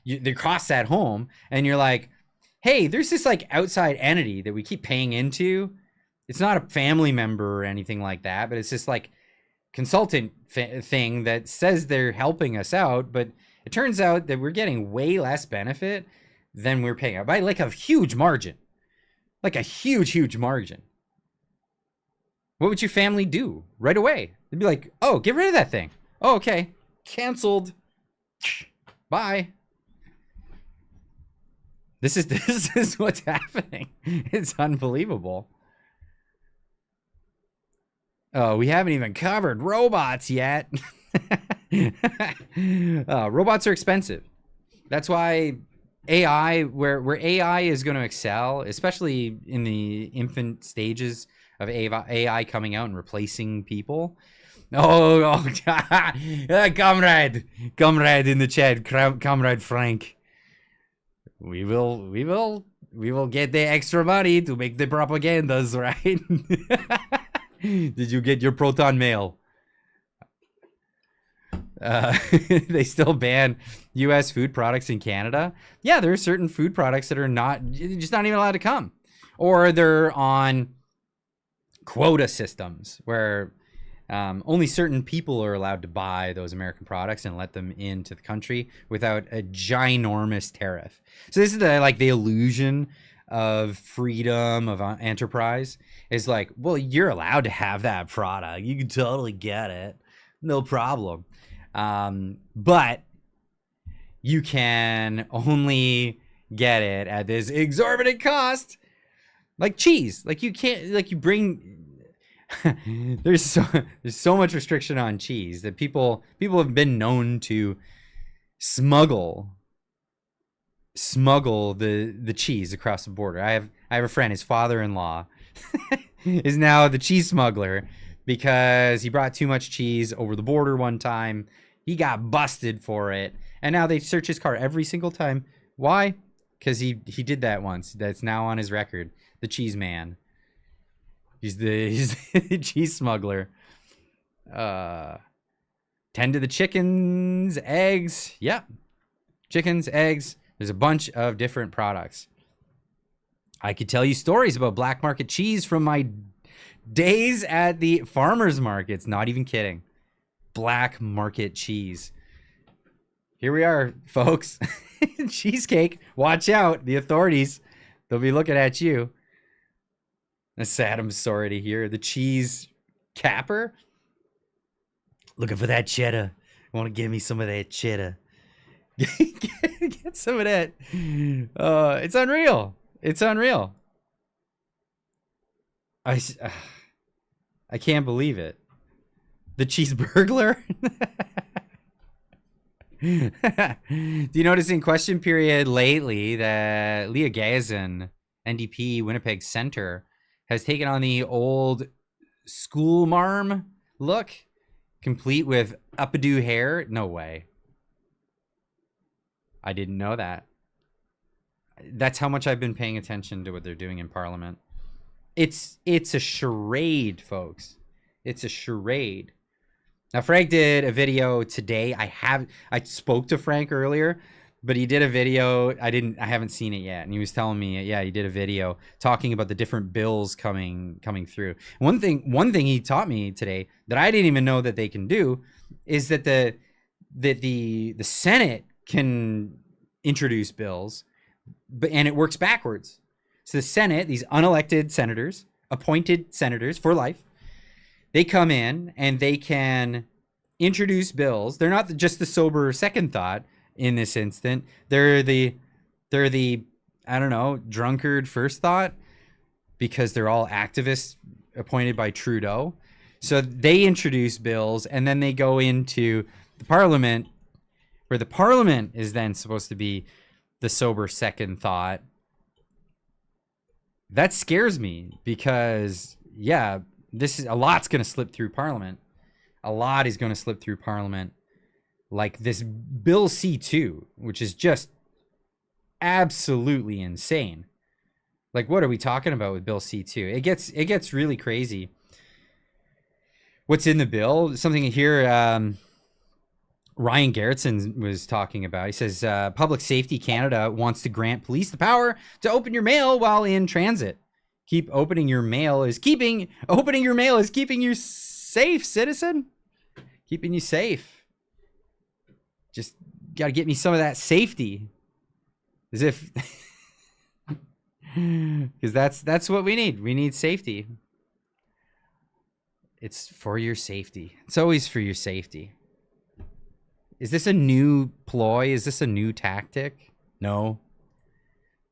the costs at home, and you're like, hey, there's this like outside entity that we keep paying into. It's not a family member or anything like that, but it's just like consultant thing that says they're helping us out, but it turns out that we're getting way less benefit than we're paying out by like a huge margin, like a huge margin. What would your family do right away? They'd be like, oh, get rid of that thing. Oh, okay. Canceled. Bye. This is what's happening. It's unbelievable. Oh, we haven't even covered robots yet. Robots are expensive. That's why AI, where AI is going to excel, especially in the infant stages of AI coming out and replacing people. Comrade in the chat, Comrade Frank. We will get the extra money to make the propagandas, right? Did you get your proton mail? They still ban U.S. food products in Canada. Yeah, there are certain food products that are just not even allowed to come, or they're on quota systems where only certain people are allowed to buy those American products and let them into the country without a ginormous tariff. So this is the illusion of freedom of enterprise is like, well, you're allowed to have that product. You can totally get it. No problem. But you can only get it at this exorbitant cost. Like cheese. Like you can't, like you bring, there's so much restriction on cheese that people have been known to smuggle the cheese across the border. I have a friend, his father-in-law is now the cheese smuggler because he brought too much cheese over the border one time. He got busted for it, and now they search his car every single time. Why? Because he did that once. That's now on his record. The cheese man. He's the cheese smuggler. Tend to the chickens, eggs. Yep. Chickens, eggs, There's a bunch of different products. I could tell you stories about black market cheese from my days at the farmers markets. Not even kidding. Black market cheese. Here we are, folks. Cheesecake. Watch out. The authorities, they'll be looking at you. That's sad. I'm sorry to hear. The cheese capper. Looking for that cheddar. Want to give me some of that cheddar. Get some of that. It's unreal. It's unreal. I can't believe it. The cheese burglar. Do you notice in question period lately that Leah Gazin, NDP Winnipeg Centre, has taken on the old school marm look, complete with updo hair? No way. I didn't know that. That's how much I've been paying attention to what they're doing in Parliament. It's a charade, folks. It's a charade. Now, Frank did a video today. I spoke to Frank earlier, but he did a video. I haven't seen it yet. And he was telling me, yeah, he did a video talking about the different bills coming through. One thing he taught me today that I didn't even know that they can do is that the Senate can introduce bills, and it works backwards. So the Senate, these unelected senators, appointed senators for life, they come in and they can introduce bills. They're not just the sober second thought in this instant. They're the I don't know, drunkard first thought, because they're all activists appointed by Trudeau. So they introduce bills, and then they go into the Parliament, where the Parliament is then supposed to be the sober second thought. That scares me because, yeah, a lot's going to slip through Parliament. A lot is going to slip through Parliament. Like this Bill C2, which is just absolutely insane. Like, what are we talking about with Bill C2? It gets really crazy. What's in the bill? Something here Ryan Gerritsen was talking about. He says, Public Safety Canada wants to grant police the power to open your mail while in transit. Opening your mail is keeping you safe, citizen. Keeping you safe. Just got to get me some of that safety. As if, because that's what we need. We need safety. It's for your safety. It's always for your safety. Is this a new ploy? Is this a new tactic? No.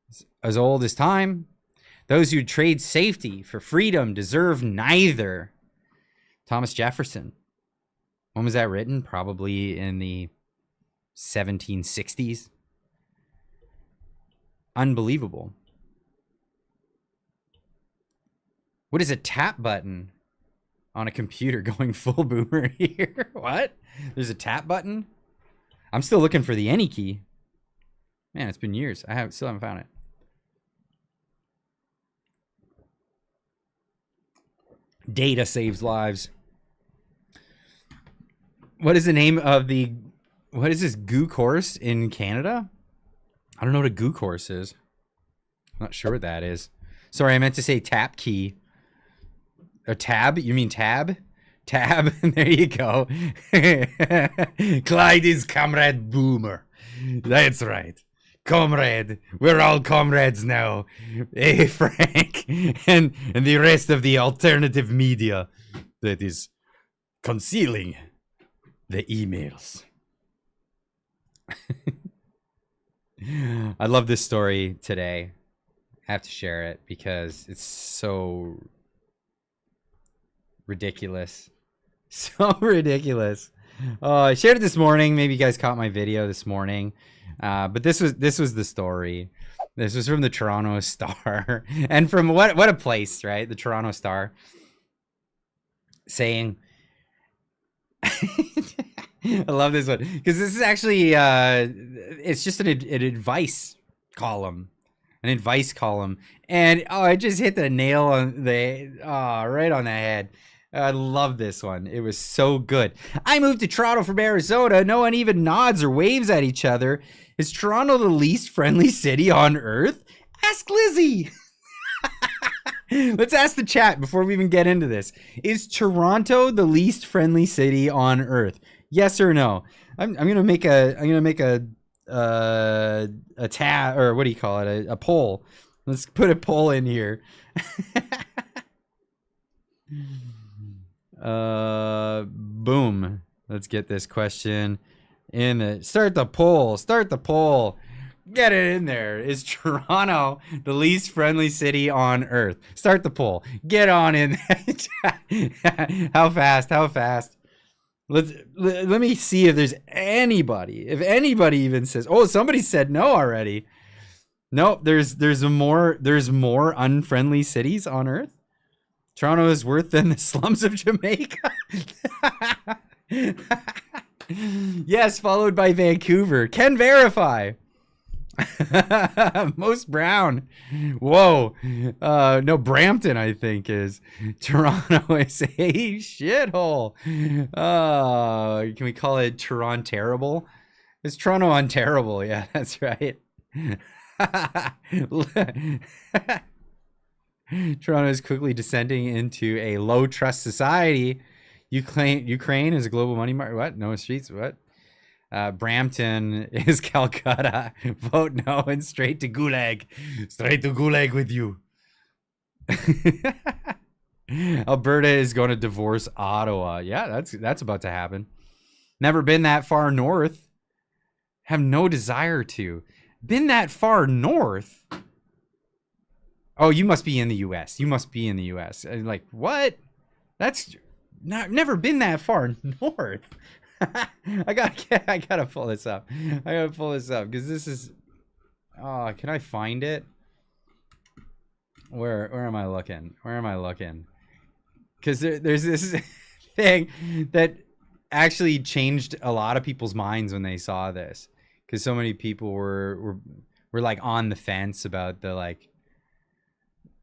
It's as old as time. Those who trade safety for freedom deserve neither. Thomas Jefferson. When was that written? Probably in the 1760s. Unbelievable. What is a tap button on a computer going full boomer here? What? There's a tap button? I'm still looking for the any key. Man, it's been years. Still haven't found it. Data saves lives. What is the name of what is this goo course in Canada? I don't know what a goo course is. I'm not sure what that is. Sorry, I meant to say tap key. Or tab? You mean tab? Tab. There you go. Clyde is Comrade Boomer. That's right. Comrade. We're all comrades now. Hey, Frank. And the rest of the alternative media that is concealing the emails. I love this story today. I have to share it because it's so ridiculous. So ridiculous. I shared it this morning. Maybe you guys caught my video this morning. But this was the story. This was from the Toronto Star. And from what a place, right? The Toronto Star saying I love this one because this is actually it's just an advice column. An advice column. And I just hit the nail on right on the head. I love this one. It was so good. I moved to Toronto from Arizona. No one even nods or waves at each other. Is Toronto the least friendly city on earth? Ask Lizzie. Let's ask the chat before we even get into this. Is Toronto the least friendly city on earth? Yes or no? I'm gonna make a tab, or what do you call it? A poll. Let's put a poll in here. Boom. Let's get this question in the start the poll. Get it in there. Is Toronto the least friendly city on earth? Start the poll. Get on in there. How fast? Let me see if there's anybody. If anybody even says, oh, somebody said no already. Nope, there's more unfriendly cities on earth. Toronto is worse than the slums of Jamaica. Yes, followed by Vancouver. Can verify. Most brown. Whoa. No, Brampton, I think, is. Toronto is a shithole. Can we call it Toronto terrible? It's Toronto unterrible. Yeah, that's right. Toronto is quickly descending into a low trust society. Ukraine is a global money market. What? No streets. What? Brampton is Calcutta. Vote no and straight to Gulag. Straight to Gulag with you. Alberta is going to divorce Ottawa. Yeah, that's about to happen. Never been that far north. Have no desire to. Been that far north? Oh, you must be in the U.S. You must be in the U.S. Like, what? That's not never been that far north. I gotta pull this up. Because this is. Oh, can I find it? Where am I looking? Because there's this thing that actually changed a lot of people's minds when they saw this. Because so many people were like on the fence about the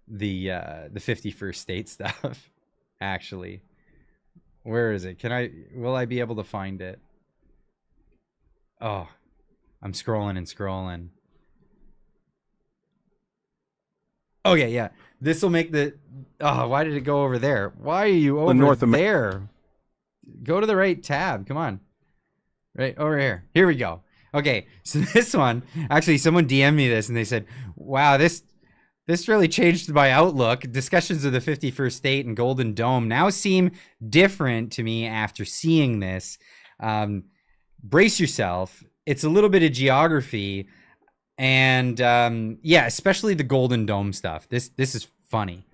51st state stuff. Actually, where is it? Will I be able to find it? Oh, I'm scrolling. Okay, yeah. This will make the. Oh, why did it go over there? Why are you over there? Go to the right tab. Come on. Right over here. Here we go. Okay, so this one, actually, someone DM'd me this and they said, wow, this really changed my outlook. Discussions of the 51st state and Golden Dome now seem different to me after seeing this. Brace yourself. It's a little bit of geography. And yeah, especially the Golden Dome stuff. This is funny.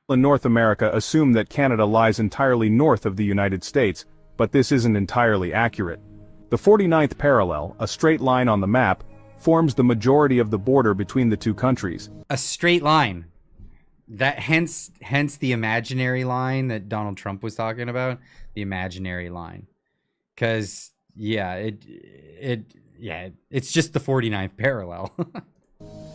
In North America assume that Canada lies entirely north of the United States, but this isn't entirely accurate. The 49th parallel, a straight line on the map, forms the majority of the border between the two countries. A straight line. That hence the imaginary line that Donald Trump was talking about, the imaginary line. Cuz yeah, it's just the 49th parallel.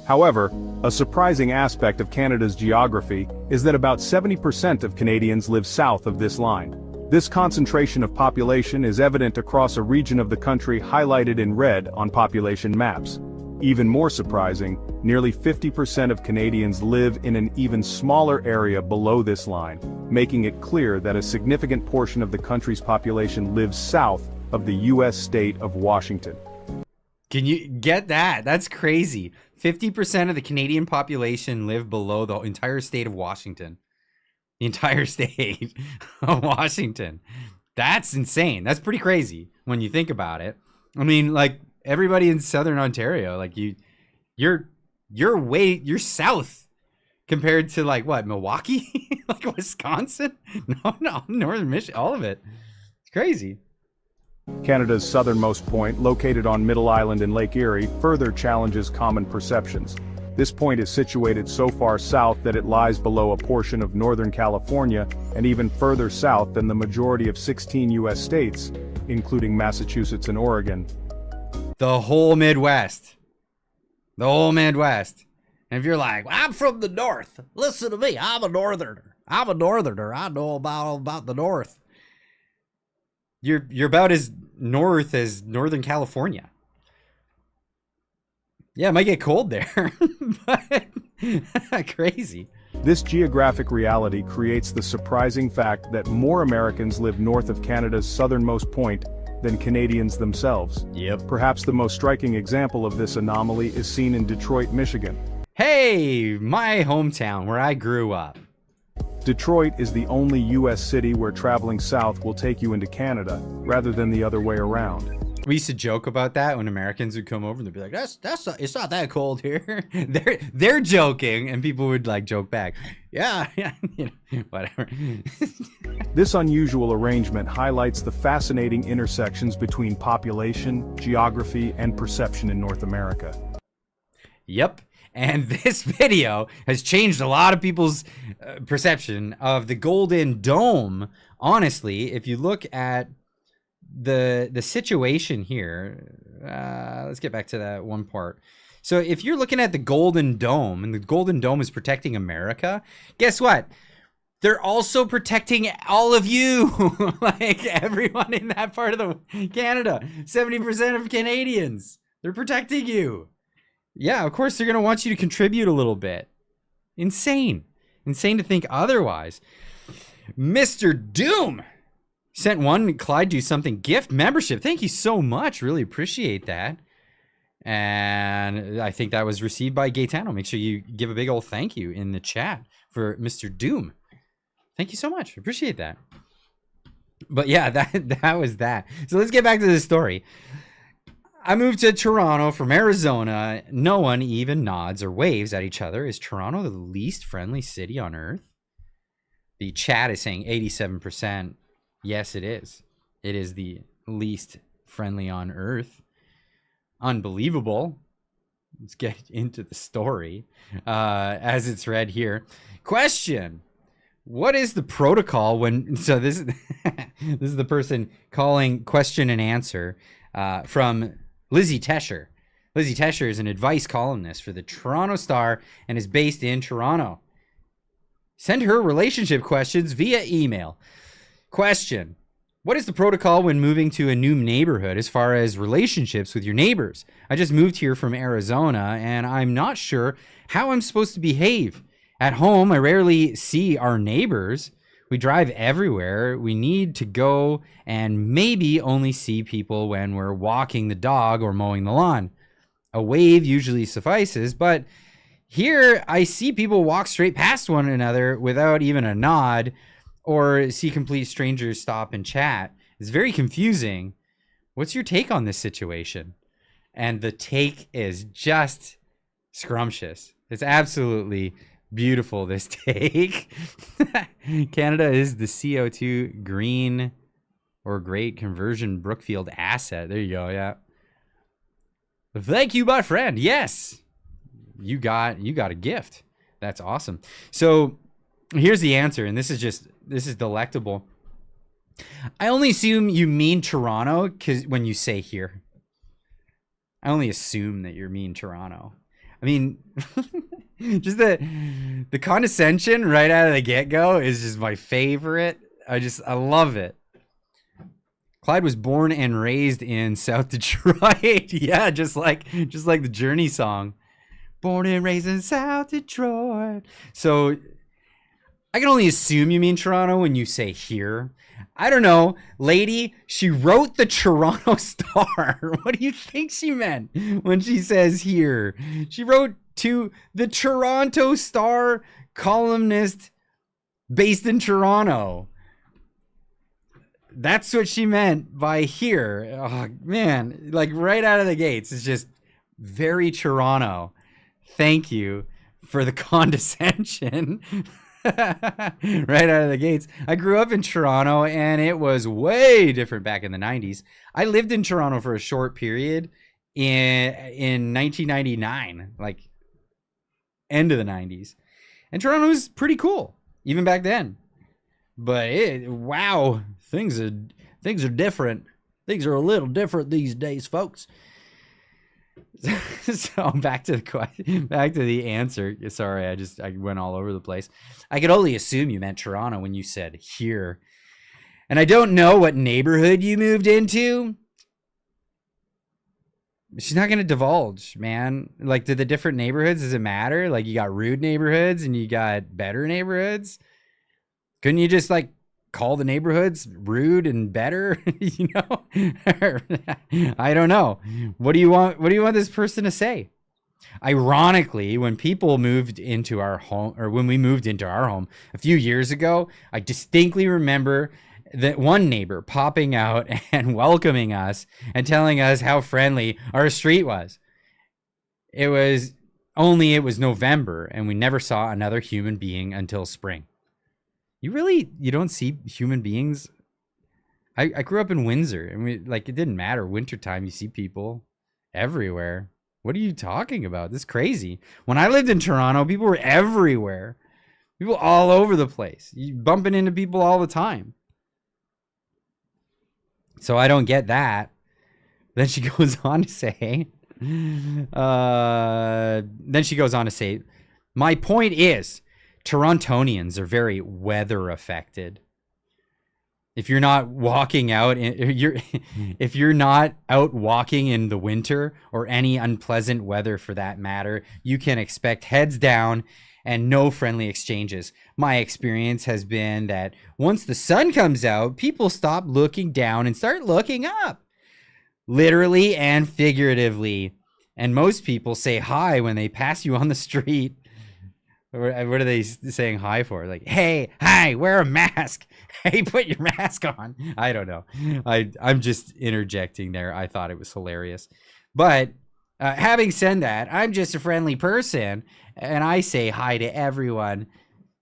However, a surprising aspect of Canada's geography is that about 70% of Canadians live south of this line. This concentration of population is evident across a region of the country highlighted in red on population maps. Even more surprising, nearly 50% of Canadians live in an even smaller area below this line, making it clear that a significant portion of the country's population lives south of the U.S. state of Washington. Can you get that? That's crazy. 50% of the Canadian population live below the entire state of Washington. The entire state of Washington. That's insane. That's pretty crazy when you think about it. I mean, like, everybody in Southern Ontario, like you're south compared to like what, Milwaukee? Like Wisconsin? No, Northern Michigan, all of it. It's crazy. Canada's southernmost point, located on Middle Island in Lake Erie, further challenges common perceptions. This point is situated so far south that it lies below a portion of Northern California and even further south than the majority of 16 U.S. states, including Massachusetts and Oregon. The whole Midwest. And if you're like, well, I'm from the north, listen to me, I'm a northerner. I'm a northerner. I know about the north. You're about as north as Northern California. Yeah, it might get cold there, but crazy. This geographic reality creates the surprising fact that more Americans live north of Canada's southernmost point than Canadians themselves. Yep. Perhaps the most striking example of this anomaly is seen in Detroit, Michigan. Hey, my hometown where I grew up. Detroit is the only U.S. city where traveling south will take you into Canada, rather than the other way around. We used to joke about that when Americans would come over and they'd be like, it's not that cold here. they're joking, and people would like joke back. Yeah, you know, whatever. This unusual arrangement highlights the fascinating intersections between population, geography, and perception in North America. Yep. And this video has changed a lot of people's perception of the Golden Dome. Honestly, if you look at the situation here, let's get back to that one part. So if you're looking at the Golden Dome, and the Golden Dome is protecting America, guess what? They're also protecting all of you, like everyone in that part of the Canada. 70% of Canadians, they're protecting you. Yeah, of course they're going to want you to contribute a little bit. Insane. Insane to think otherwise. Mr. Doom sent one Clyde Do Something gift membership. Thank you so much. Really appreciate that. And I think that was received by Gaetano. Make sure you give a big old thank you in the chat for Mr. Doom. Thank you so much. Appreciate that. But yeah, that was that. So let's get back to the story. I moved to Toronto from Arizona. No one even nods or waves at each other. Is Toronto the least friendly city on earth? The chat is saying 87%. Yes, it is. It is the least friendly on earth. Unbelievable. Let's get into the story as it's read here. Question. What is the protocol when... So this is the person calling question and answer from Lizzie Tesher. Lizzie Tesher is an advice columnist for the Toronto Star and is based in Toronto. Send her relationship questions via email. Question. What is the protocol when moving to a new neighborhood as far as relationships with your neighbors? I just moved here from Arizona and I'm not sure how I'm supposed to behave. At home, I rarely see our neighbors. We drive everywhere. We need to go and maybe only see people when we're walking the dog or mowing the lawn. A wave usually suffices, but here I see people walk straight past one another without even a nod, or see complete strangers stop and chat. It's very confusing. What's your take on this situation? And the take is just scrumptious. It's absolutely beautiful, this take. Canada is the CO2 green or great conversion Brookfield asset. There you go. Yeah. Thank you, my friend. Yes. You got a gift. That's awesome. So here's the answer. And this is delectable. I only assume you mean Toronto because when you say here, I only assume that you mean Toronto. I mean, just the condescension right out of the get-go is just my favorite. I love it. Clyde was born and raised in South Detroit. Yeah, just like the Journey song. Born and raised in South Detroit. So I can only assume you mean Toronto when you say here. I don't know. Lady, she wrote the Toronto Star. What do you think she meant when she says here? She wrote to the Toronto Star columnist based in Toronto. That's what she meant by here. Oh, man, like right out of the gates. It's just very Toronto. Thank you for the condescension. Right out of the gates. I grew up in Toronto and it was way different back in the 90s. I lived in Toronto for a short period in 1999, like end of the 90s. And Toronto was pretty cool even back then. But wow, things are different. Things are a little different these days, folks. So back to the question, back to the answer. Sorry, I went all over the place. I could only assume you meant Toronto when you said here. And I don't know what neighborhood you moved into. She's not going to divulge, man. Like, do the different neighborhoods, does it matter? Like, you got rude neighborhoods and you got better neighborhoods. Couldn't you just like call the neighborhoods rude and better? You know, I don't know. What do you want this person to say? Ironically, when people moved into our home, or when we moved into our home a few years ago, I distinctly remember that one neighbor popping out and welcoming us and telling us how friendly our street was. It was November and we never saw another human being until spring. You don't see human beings. I grew up in Windsor, and it didn't matter. Wintertime, you see people everywhere. What are you talking about? This is crazy. When I lived in Toronto, people were everywhere. People all over the place. You bumping into people all the time. So I don't get that. Then she goes on to say, my point is, Torontonians are very weather affected. If you're not walking out, if you're not out walking in the winter or any unpleasant weather for that matter, you can expect heads down and no friendly exchanges. My experience has been that once the sun comes out, people stop looking down and start looking up, literally and figuratively. And most people say hi when they pass you on the street. What are they saying hi for? Like, hey, hi, wear a mask. Hey, put your mask on. I don't know. I'm just interjecting there. I thought it was hilarious. But having said that, I'm just a friendly person, and I say hi to everyone.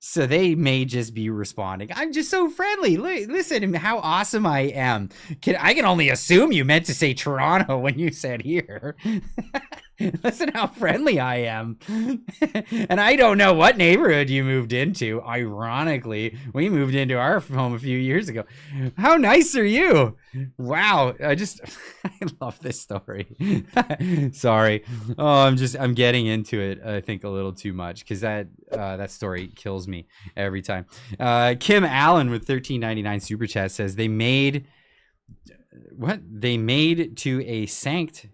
So they may just be responding. I'm just so friendly. Listen how awesome I am. I can only assume you meant to say Toronto when you said here. Listen how friendly I am. And I don't know what neighborhood you moved into. Ironically, we moved into our home a few years ago. How nice are you? Wow. I love this story. Sorry. Oh, I'm getting into it, I think, a little too much, because that story kills me every time. Kim Allen with $13.99 super chat says they made to a sanctuary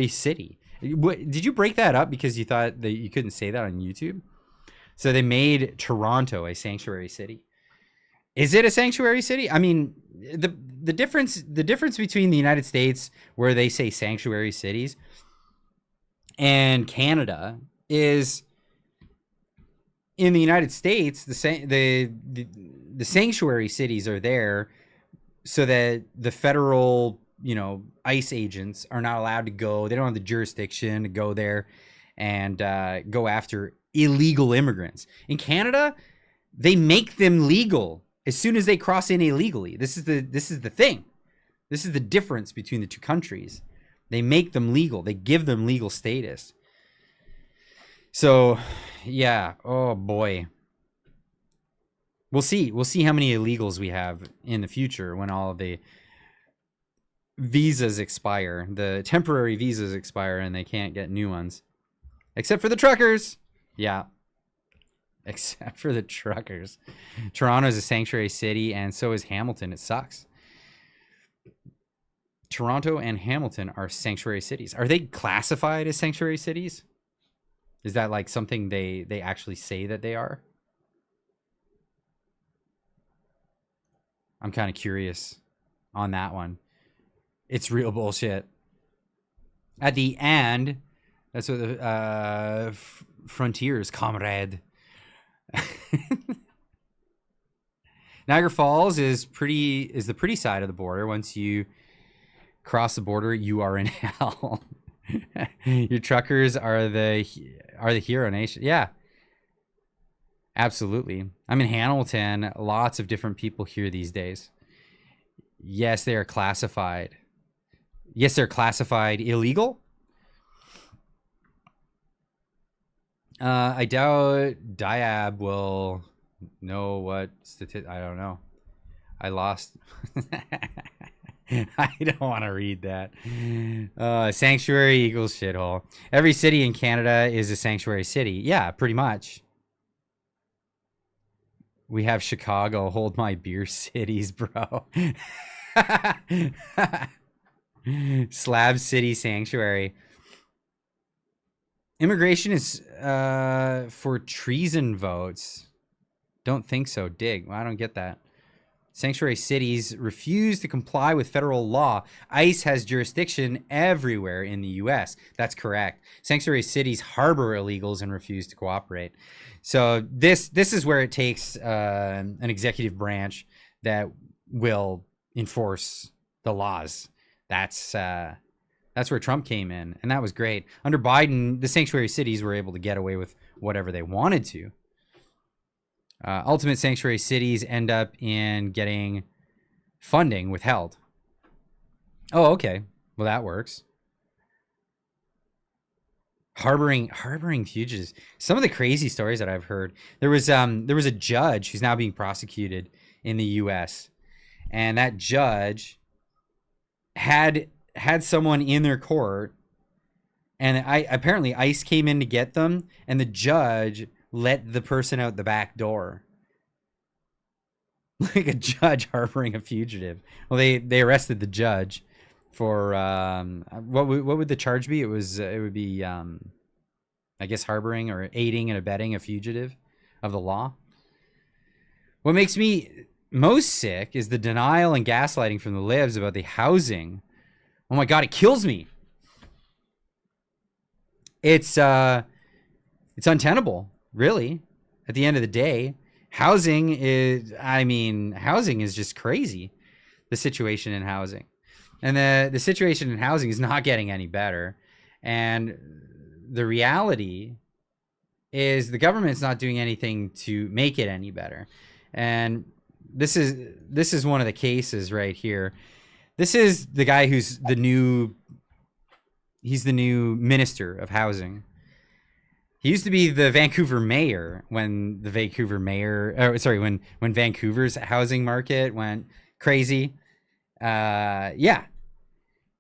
city. Did you break that up because you thought that you couldn't say that on YouTube? So they made Toronto a sanctuary city. Is it a sanctuary city? I mean, the difference between the United States, where they say sanctuary cities, and Canada is, in the United States, the sanctuary cities are there so that the federal, ICE agents are not allowed to go. They don't have the jurisdiction to go there and go after illegal immigrants. In Canada, they make them legal as soon as they cross in illegally. This is the thing. This is the difference between the two countries. They make them legal. They give them legal status. So, yeah. Oh boy. We'll see. We'll see how many illegals we have in the future when all of the visas expire. The temporary visas expire and they can't get new ones. Except for the truckers. Yeah. Except for the truckers. Toronto is a sanctuary city, and so is Hamilton. It sucks. Toronto and Hamilton are sanctuary cities. Are they classified as sanctuary cities? Is that like something they actually say that they are? I'm kind of curious on that one. It's real bullshit. At the end, that's what the frontiers, comrade. Niagara Falls is the pretty side of the border. Once you cross the border, you are in hell. Your truckers are the hero nation. Yeah, absolutely. I'm in Hamilton. Lots of different people here these days. Yes, they are classified. Yes, they're classified illegal. I doubt Diab will know what I don't know. I lost. I don't want to read that. Sanctuary equals shithole. Every city in Canada is a sanctuary city. Yeah, pretty much. We have Chicago. Hold my beer cities, bro. Slab City Sanctuary. Immigration is for treason votes. Don't think so. Dig. Well, I don't get that. Sanctuary cities refuse to comply with federal law. ICE has jurisdiction everywhere in the U.S. That's correct. Sanctuary cities harbor illegals and refuse to cooperate. So this is where it takes an executive branch that will enforce the laws. That's where Trump came in, and that was great. Under Biden, the sanctuary cities were able to get away with whatever they wanted to. Ultimate sanctuary cities end up in getting funding withheld. Oh, okay. Well, that works. Harboring fugitives. Some of the crazy stories that I've heard. There was a judge who's now being prosecuted in the U.S. and that judge had someone in their court, and apparently ICE came in to get them, and the judge let the person out the back door. Like a judge harboring a fugitive. Well, they arrested the judge for what would the charge be? It would be I guess harboring or aiding and abetting a fugitive of the law. What makes me most sick is the denial and gaslighting from the libs about the housing. Oh my God, it kills me. It's untenable, really. At the end of the day, housing is just crazy. The situation in housing. And the situation in housing is not getting any better. And the reality is the government's not doing anything to make it any better. And this is one of the cases right here. This is the guy who's the new minister of housing. He used to be the Vancouver mayor when Vancouver's housing market went crazy. Yeah.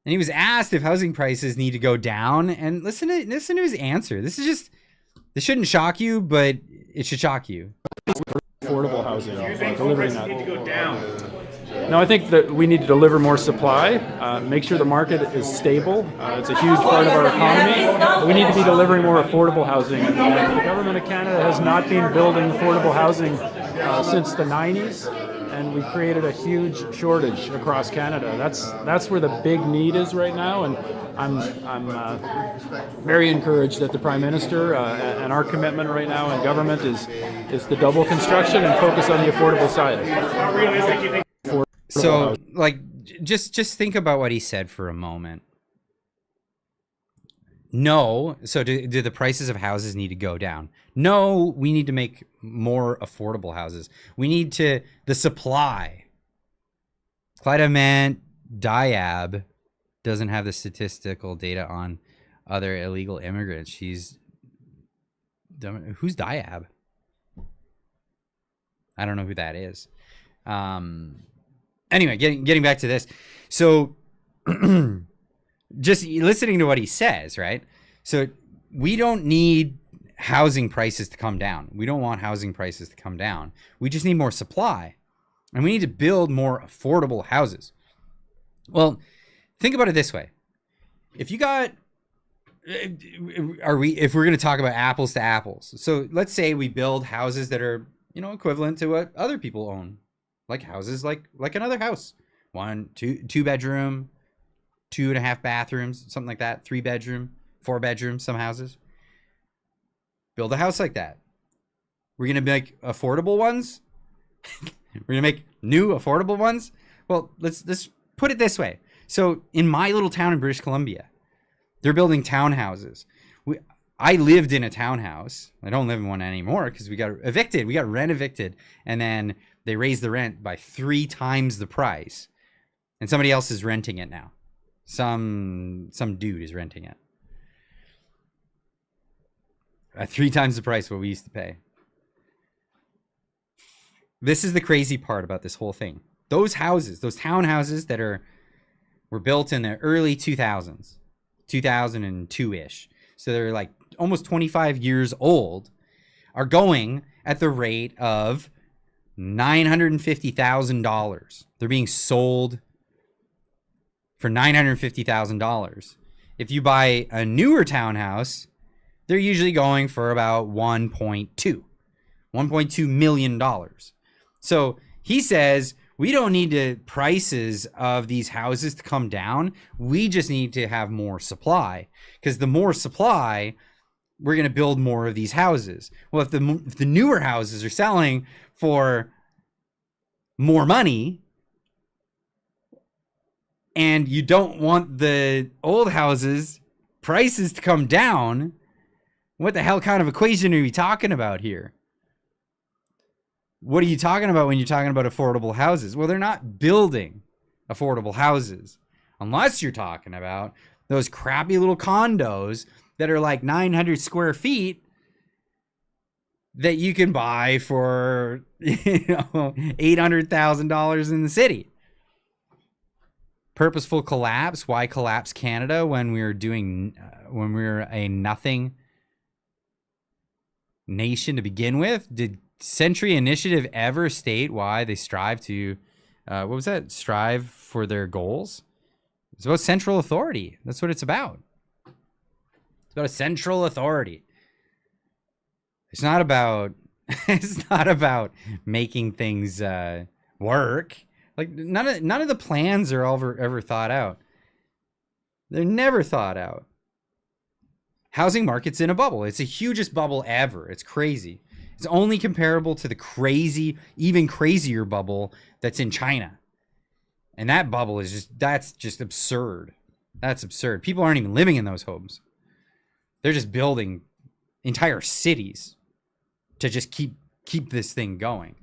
And he was asked if housing prices need to go down, and listen to his answer. This shouldn't shock you, but it should shock you. Affordable housing, delivering that. Need to go down. No, I think that we need to deliver more supply, make sure the market is stable. It's a huge part of our economy. We need to be delivering more affordable housing. The government of Canada has not been building affordable housing since the 90s, and we've created a huge shortage across Canada. That's where the big need is right now, and I'm very encouraged that the Prime Minister and our commitment right now in government is to double construction and focus on the affordable side. So, like, just think about what he said for a moment. No. So do the prices of houses need to go down? No, we need to make more affordable houses. We need the supply. Clyde Diab doesn't have the statistical data on other illegal immigrants. Who's Diab? I don't know who that is. Anyway, getting back to this. So just listening to what he says, right? So we don't need housing prices to come down. We don't want housing prices to come down. We just need more supply. And we need to build more affordable houses. Well, think about it this way. If we're going to talk about apples to apples. So let's say we build houses that are, equivalent to what other people own. Like houses like another house. 2 bedroom, 2.5 bathrooms, something like that. 3 bedroom, 4 bedrooms, some houses. Build a house like that. We're going to make affordable ones. We're going to make new affordable ones. Well, let's put it this way. So in my little town in British Columbia, they're building townhouses. I lived in a townhouse. I don't live in one anymore because we got evicted. We got rent evicted. And then they raised the rent by 3 times the price. And somebody else is renting it now. Some dude is renting it. At 3 times the price what we used to pay. This is the crazy part about this whole thing. Those houses, those townhouses that are were built in the early 2000s, 2002-ish. So they're like almost 25 years old, are going at the rate of $950,000. They're being sold for $950,000. If you buy a newer townhouse, they're usually going for about $1.2 million. So he says, we don't need the prices of these houses to come down. We just need to have more supply, because the more supply, we're going to build more of these houses. Well, if the newer houses are selling for more money, and you don't want the old houses prices to come down, what the hell kind of equation are we talking about here? What are you talking about when you're talking about affordable houses? Well, they're not building affordable houses, unless you're talking about those crappy little condos that are like 900 square feet that you can buy for, $800,000 in the city. Purposeful collapse. Why collapse Canada when we were a nothing nation to begin with? Did Century Initiative ever state why they strive to, strive for their goals? It's about central authority. That's what it's about. It's about a central authority. It's not about making things work. Like none of the plans are ever thought out. They're never thought out. Housing market's in a bubble. It's the hugest bubble ever. It's crazy. It's only comparable to the even crazier bubble that's in China. And that bubble is that's just absurd. That's absurd. People aren't even living in those homes. They're just building entire cities to just keep this thing going.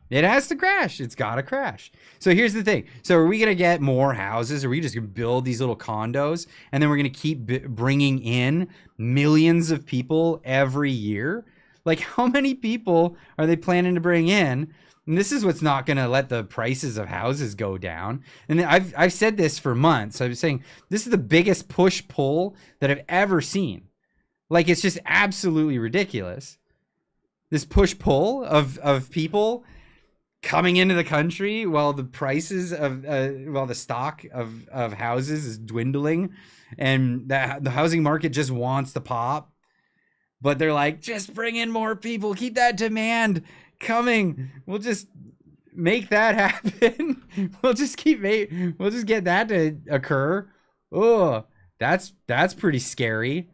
It has to crash. It's got to crash. So here's the thing. So are we going to get more houses? Or are we just going to build these little condos? And then we're going to keep bringing in millions of people every year? Like, how many people are they planning to bring in? And this is what's not going to let the prices of houses go down. And I've said this for months. I was saying this is the biggest push-pull that I've ever seen. Like, it's just absolutely ridiculous. This push-pull of people coming into the country while the prices of while the stock of houses is dwindling, and the housing market just wants to pop, but they're like, just bring in more people, keep that demand coming, we'll just make that happen. we'll just get that to occur. Oh, that's pretty scary.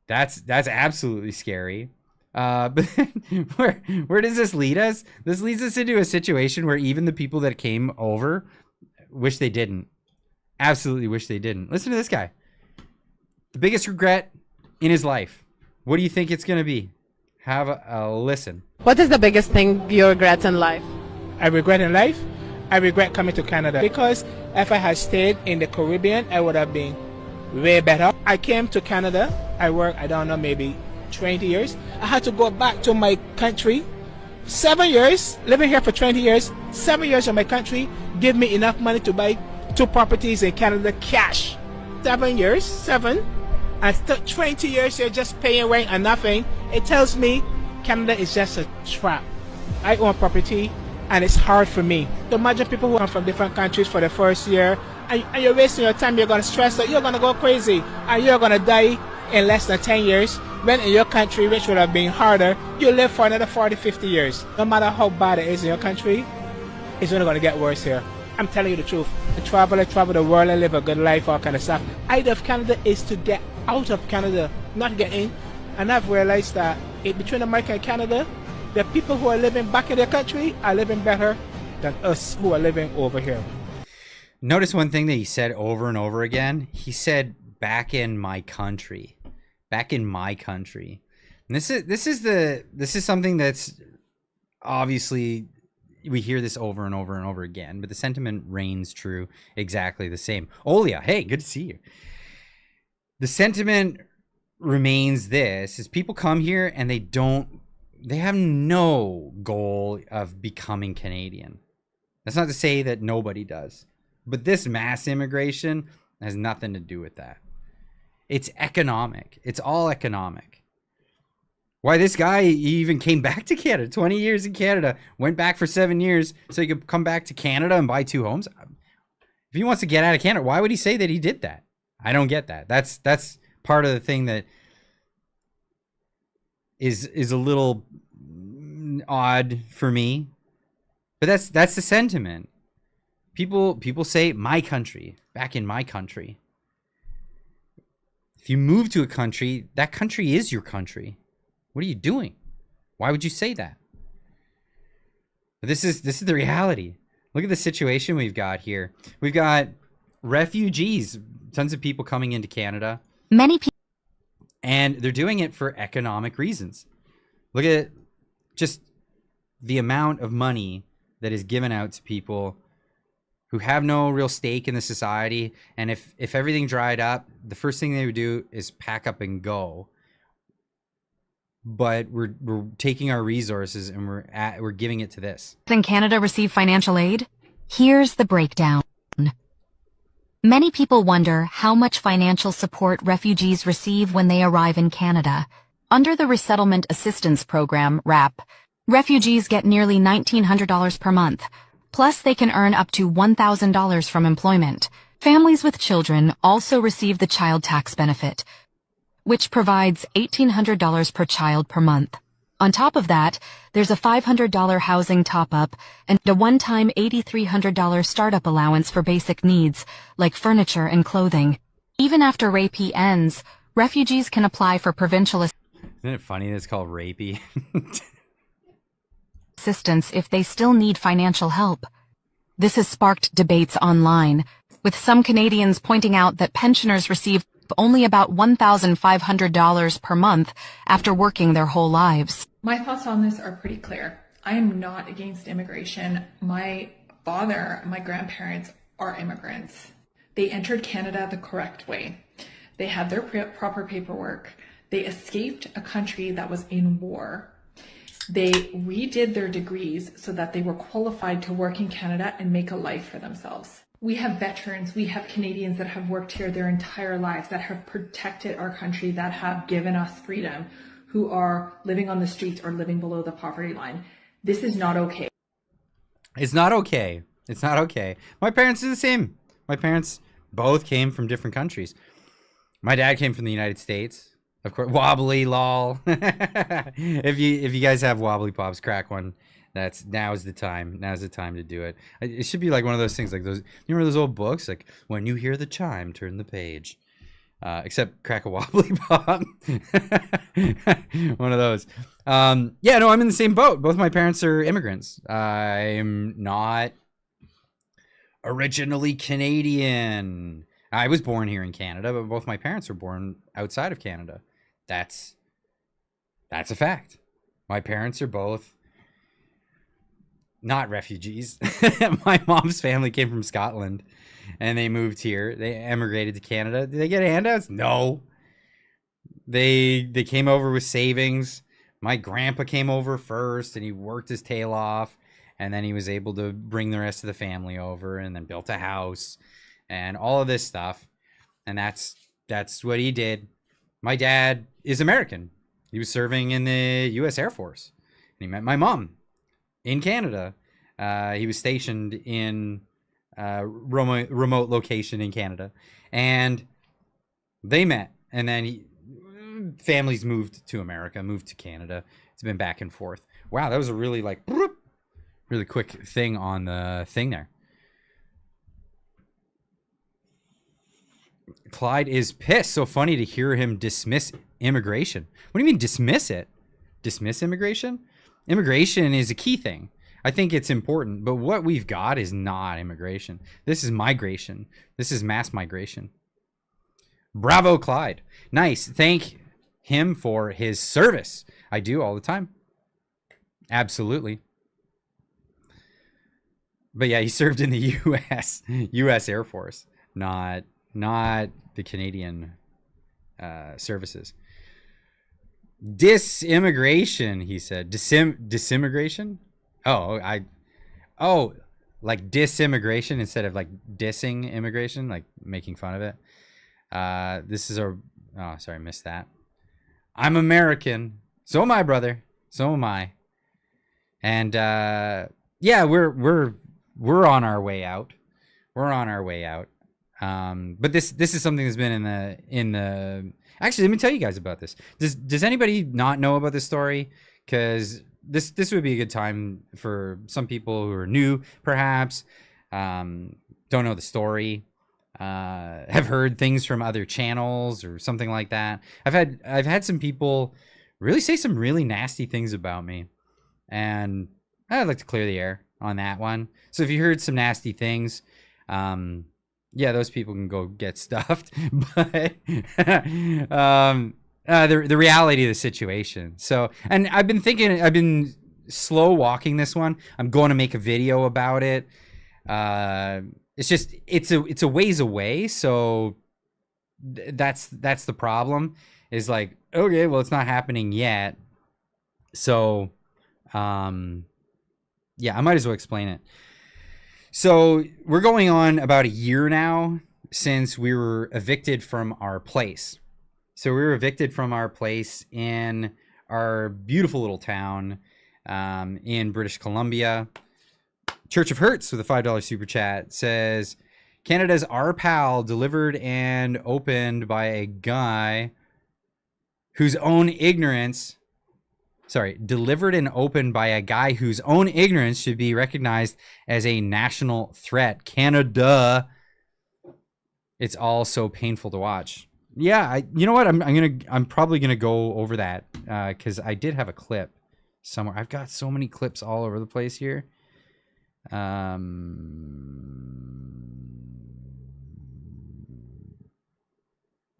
That's absolutely scary. But then where does this lead us? This leads us into a situation where even the people that came over wish they didn't. Absolutely wish they didn't. Listen to this guy. The biggest regret in his life. What do you think it's going to be? Have a listen. What is the biggest thing you regret in life? I regret in life? I regret coming to Canada, because if I had stayed in the Caribbean, I would have been way better. I came to Canada. I worked, I don't know, maybe 20 years. I had to go back to my country. 7 years, living here for 20 years, 7 years in my country, give me enough money to buy 2 properties in Canada cash. 7 years, and still 20 years you're just paying rent and nothing. It tells me Canada is just a trap. I own property and it's hard for me. So imagine people who come from different countries for the first year, and you're wasting your time, you're going to stress out, you're going to go crazy, and you're going to die in less than 10 years, when in your country, which would have been harder, you live for another 40, 50 years. No matter how bad it is in your country, it's only going to get worse here. I'm telling you the truth. I travel the world and live a good life, all kind of stuff. Idea of Canada is to get out of Canada, not get in. And I've realized that between America and Canada, the people who are living back in their country are living better than us who are living over here. Notice one thing that he said over and over again. He said, back in my country. Back in my country. And this is something that's obviously, we hear this over and over and over again, but the sentiment reigns true exactly the same. Olia, hey, good to see you. The sentiment remains this, is people come here and they have no goal of becoming Canadian. That's not to say that nobody does. But this mass immigration has nothing to do with that. It's economic. It's all economic. Why this guy even came back to Canada, 20 years in Canada, went back for 7 years so he could come back to Canada and buy 2 homes. If he wants to get out of Canada, why would he say that he did that? I don't get that. That's part of the thing that is a little odd for me. But that's the sentiment. People say my country, back in my country. If you move to a country, that country is your country. What are you doing? Why would you say that? But this is the reality. Look at the situation we've got here. We've got refugees, tons of people coming into Canada. Many people. And they're doing it for economic reasons. Look at just the amount of money that is given out to people who have no real stake in the society. And if everything dried up, the first thing they would do is pack up and go. But we're taking our resources and we're giving it to this. In Canada receive financial aid? Here's the breakdown. Many people wonder how much financial support refugees receive when they arrive in Canada. Under the Resettlement Assistance Program, RAP, refugees get nearly $1,900 per month. Plus, they can earn up to $1,000 from employment. Families with children also receive the child tax benefit, which provides $1,800 per child per month. On top of that, there's a $500 housing top-up and a one-time $8,300 startup allowance for basic needs, like furniture and clothing. Even after RAPE ends, refugees can apply for provincial Isn't it funny that it's called rapey? assistance if they still need financial help. This has sparked debates online, with some Canadians pointing out that pensioners receive only about $1,500 per month after working their whole lives. My thoughts on this are pretty clear. I am not against immigration. My father, my grandparents are immigrants. They entered Canada the correct way. They had their proper paperwork. They escaped a country that was in war. They redid their degrees so that they were qualified to work in Canada and make a life for themselves. We have veterans, we have Canadians that have worked here their entire lives, that have protected our country, that have given us freedom, who are living on the streets or living below the poverty line. This is not okay. It's not okay. It's not okay. My parents are the same. My parents both came from different countries. My dad came from the United States. Of course, wobbly lol. If you guys have wobbly pops, crack one. Now's the time. Now's the time to do it. It should be like one of those things, like those. You remember those old books, like when you hear the chime, turn the page. Except crack a wobbly pop. One of those. Yeah, no, I'm in the same boat. Both my parents are immigrants. I'm not originally Canadian. I was born here in Canada, but both my parents were born outside of Canada. That's a fact. My parents are both not refugees. My mom's family came from Scotland and they moved here. They emigrated to Canada. Did they get handouts? No. They came over with savings. My grandpa came over first and he worked his tail off, and then he was able to bring the rest of the family over and then built a house and all of this stuff. And that's what he did. My dad is American. He was serving in the U.S. Air Force. And he met my mom in Canada. He was stationed in a remote location in Canada. And they met. And then families moved to America, moved to Canada. It's been back and forth. Wow, that was a really really quick thing on the thing there. Clyde is pissed. So funny to hear him dismiss immigration. What do you mean dismiss it? Dismiss immigration? Immigration is a key thing. I think it's important, but what we've got is not immigration. This is migration. This is mass migration. Bravo, Clyde. Nice. Thank him for his service. I do all the time. Absolutely. But yeah, he served in the U.S. Air Force, not the Canadian services. Disimmigration, he said. Disimmigration? Oh, like diss-immigration instead of like dissing immigration, like making fun of it. This is a, oh, sorry, missed that. I'm American. So am I, brother. So am I. And yeah, we're on our way out. We're on our way out. But this is something that's been in the actually, let me tell you guys about this. Does anybody not know about this story? Because this would be a good time for some people who are new, perhaps, don't know the story, have heard things from other channels or something like that. I've had some people really say some really nasty things about me, and I'd like to clear the air on that one. So if you heard some nasty things, yeah, those people can go get stuffed. But the reality of the situation. So, and I've been slow walking this one. I'm going to make a video about it. It's just it's a ways away. So that's the problem. Is like, okay, well, it's not happening yet. So, yeah, I might as well explain it. So we're going on about a year now since we were evicted from our place. So we were evicted from our place in our beautiful little town in British Columbia. Church of Hertz with a $5 super chat says, Canada's Our Pal delivered and opened by a guy whose own ignorance... Sorry, delivered and opened by a guy whose own ignorance should be recognized as a national threat. Canada. It's all so painful to watch. Yeah, you know what? I'm probably gonna go over that because I did have a clip somewhere. I've got so many clips all over the place here.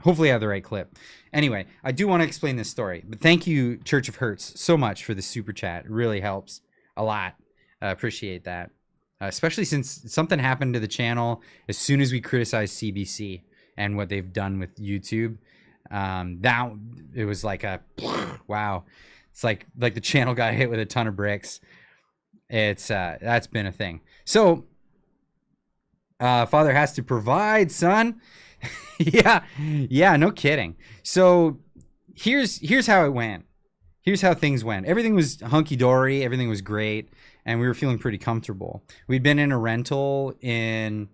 Hopefully I have the right clip. Anyway, I do want to explain this story. But thank you, Church of Hertz, so much for the super chat. It really helps a lot. I appreciate that. Especially since something happened to the channel as soon as we criticized CBC and what they've done with YouTube. That it was like a wow. It's like the channel got hit with a ton of bricks. It's that's been a thing. So father has to provide, son. yeah, no kidding. So here's how it went. Here's how things went. Everything was hunky-dory, everything was great, and we were feeling pretty comfortable. We'd been in a rental in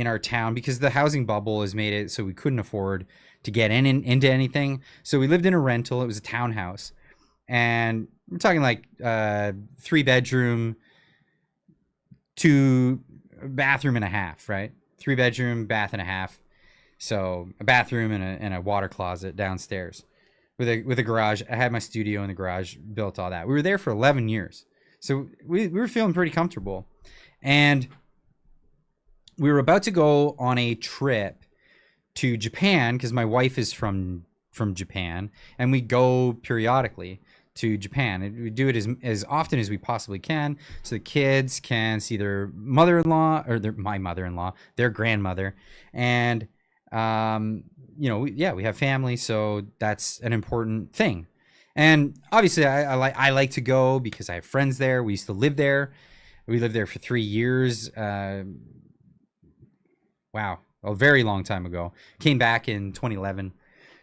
our town because the housing bubble has made it so we couldn't afford to get into anything. So we lived in a rental. It was a townhouse. And we're talking like 3-bedroom, 2 bathroom and a half, right? 3-bedroom, bath and a half. So a bathroom and a water closet downstairs with a garage. I had my studio in the garage, built all that. We were there for 11 years. So we were feeling pretty comfortable. And we were about to go on a trip to Japan because my wife is from Japan, and we go periodically to Japan. And we do it as often as we possibly can so the kids can see their mother-in-law or my mother-in-law, their grandmother, and you know, we have family, so that's an important thing. And obviously I like to go because I have friends there. We used to live there. We lived there for 3 years. Wow, a very long time ago. Came back in 2011.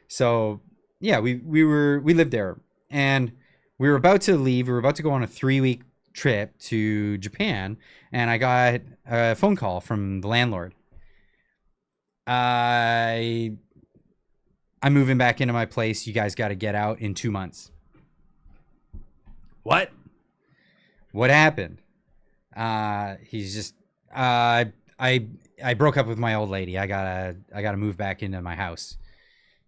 So yeah, we lived there, and we were about to leave. We were about to go on a 3-week trip to Japan, and I got a phone call from the landlord. I'm moving back into my place. You guys got to get out in 2 months. What happened? He's just, I broke up with my old lady. I gotta move back into my house.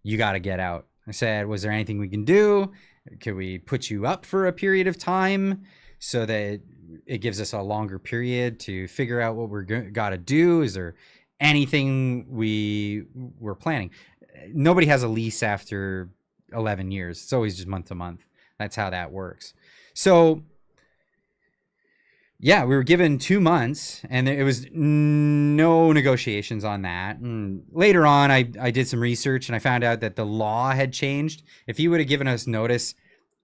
You gotta get out. I said, was there anything we can do? Could we put you up for a period of time so that it gives us a longer period to figure out what we're gotta do? Is there anything we're planning? Nobody has a lease after 11 years. It's always just month to month. That's how that works. So yeah, we were given 2 months, and it was no negotiations on that. And later on, I did some research, and I found out that the law had changed. If he would have given us notice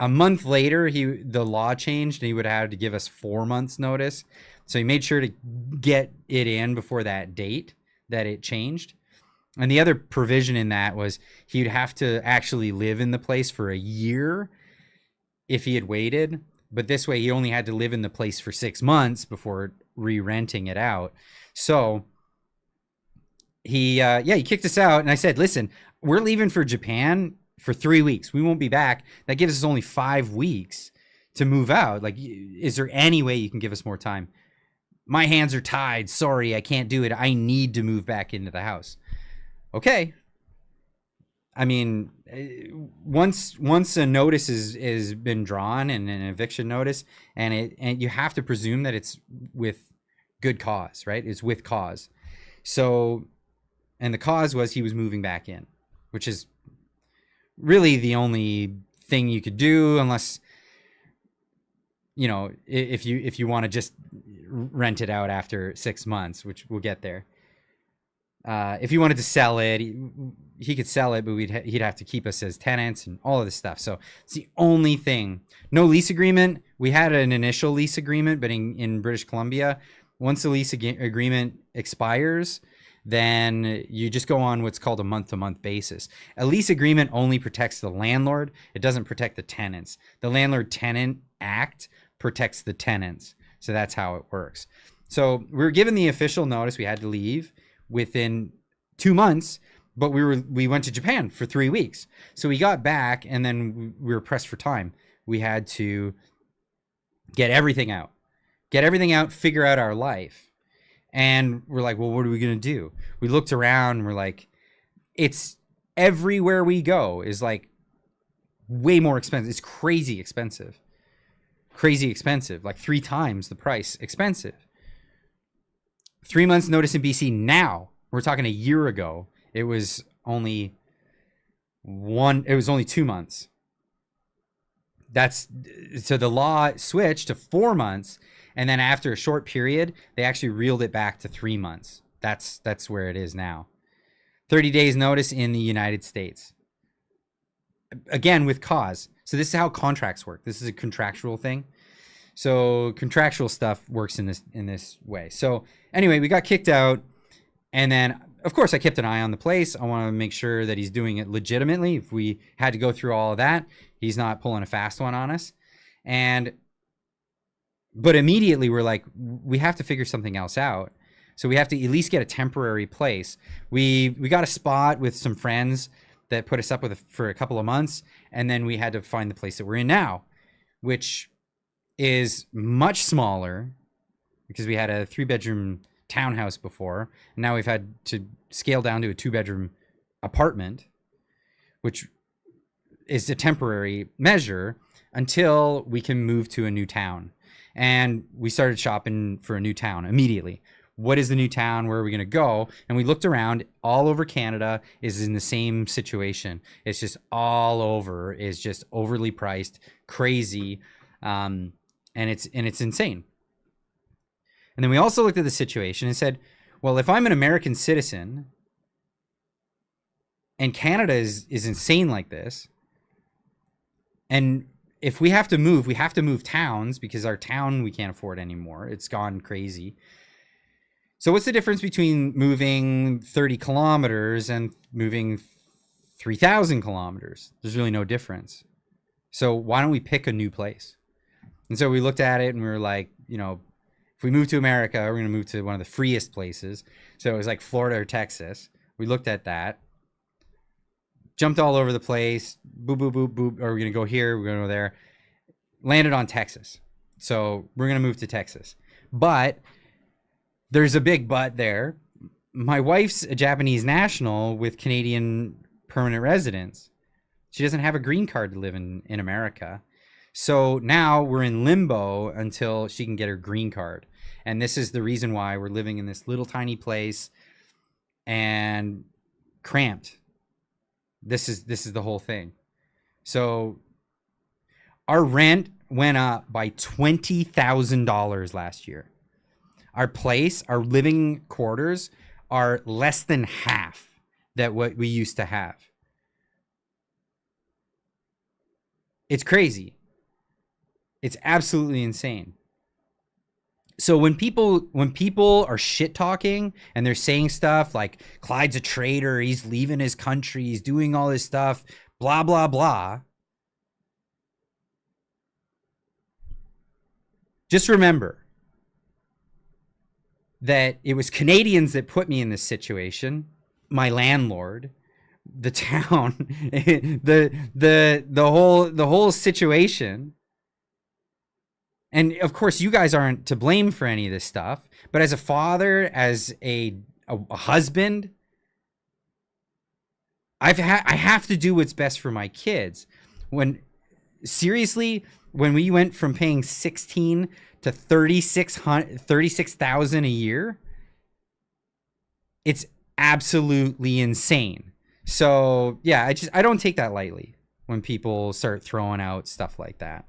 A month later, the law changed and he would have to give us 4 months notice. So he made sure to get it in before that date that it changed. And the other provision in that was he'd have to actually live in the place for a year if he had waited. But this way he only had to live in the place for 6 months before re-renting it out. So he kicked us out. And I said, listen, we're leaving for Japan for 3 weeks. We won't be back. That gives us only 5 weeks to move out. Like, is there any way you can give us more time? My hands are tied. Sorry, I can't do it. I need to move back into the house. Okay. I mean, once a notice is been drawn and an eviction notice, and you have to presume that it's with good cause, right? It's with cause. So, and the cause was he was moving back in, which is really the only thing you could do, unless, you know, if you want to just rent it out after 6 months, which we'll get there. If he wanted to sell it, he could sell it, but he'd have to keep us as tenants and all of this stuff. So it's the only thing. No lease agreement. We had an initial lease agreement, but in British Columbia, once the lease agreement expires, then you just go on what's called a month-to-month basis. A lease agreement only protects the landlord. It doesn't protect the tenants. The Landlord-Tenant Act protects the tenants. So that's how it works. So we were given the official notice we had to leave within 2 months, but we went to Japan for 3 weeks. So we got back, and then we were pressed for time. We had to get everything out, figure out our life. And we're like, well, what are we going to do? We looked around and we're like, it's everywhere we go is like way more expensive. It's crazy expensive, like 3 times the price expensive. 3 months notice in BC now. We're talking a year ago. It was only 2 months. So the law switched to 4 months, and then after a short period, they actually reeled it back to 3 months. That's where it is now. 30 days notice in the United States. Again, with cause. So this is how contracts work. This is a contractual thing. So contractual stuff works in this way. So anyway, we got kicked out, and then of course I kept an eye on the place. I want to make sure that he's doing it legitimately. If we had to go through all of that, he's not pulling a fast one on us. But immediately we're like, we have to figure something else out. So we have to at least get a temporary place. We got a spot with some friends that put us up with for a couple of months, and then we had to find the place that we're in now, which is much smaller because we had a 3-bedroom townhouse before, and now we've had to scale down to a 2-bedroom apartment, which is a temporary measure until we can move to a new town. And we started shopping for a new town immediately. What is the new town? Where are we going to go? And we looked around. All over Canada is in the same situation. It's just all over is just overly priced, crazy, and it's insane. And then we also looked at the situation and said, well, if I'm an American citizen and Canada is insane like this, and if we have to move towns because our town we can't afford anymore. It's gone crazy. So what's the difference between moving 30 kilometers and moving 3,000 kilometers? There's really no difference. So why don't we pick a new place? And so we looked at it and we were like, you know, if we move to America, we're going to move to one of the freest places. So it was like Florida or Texas. We looked at that. Jumped all over the place, boop, boop, boop, boop. Are we going to go here? We're going to go there. Landed on Texas. So we're going to move to Texas. But there's a big but there. My wife's a Japanese national with Canadian permanent residence. She doesn't have a green card to live in America. So now we're in limbo until she can get her green card. And this is the reason why we're living in this little tiny place and cramped. This is the whole thing. So our rent went up by $20,000 last year. Our place, our living quarters are less than half that what we used to have. It's crazy. It's absolutely insane. So when people are shit talking and they're saying stuff like Clyde's a traitor, he's leaving his country, he's doing all this stuff, blah, blah, blah. Just remember that it was Canadians that put me in this situation, my landlord, the town, the whole situation. And of course, you guys aren't to blame for any of this stuff. But as a father, as a husband, I have to do what's best for my kids. Seriously, when we went from paying 16 to 36,000 a year, it's absolutely insane. So yeah, I don't take that lightly when people start throwing out stuff like that.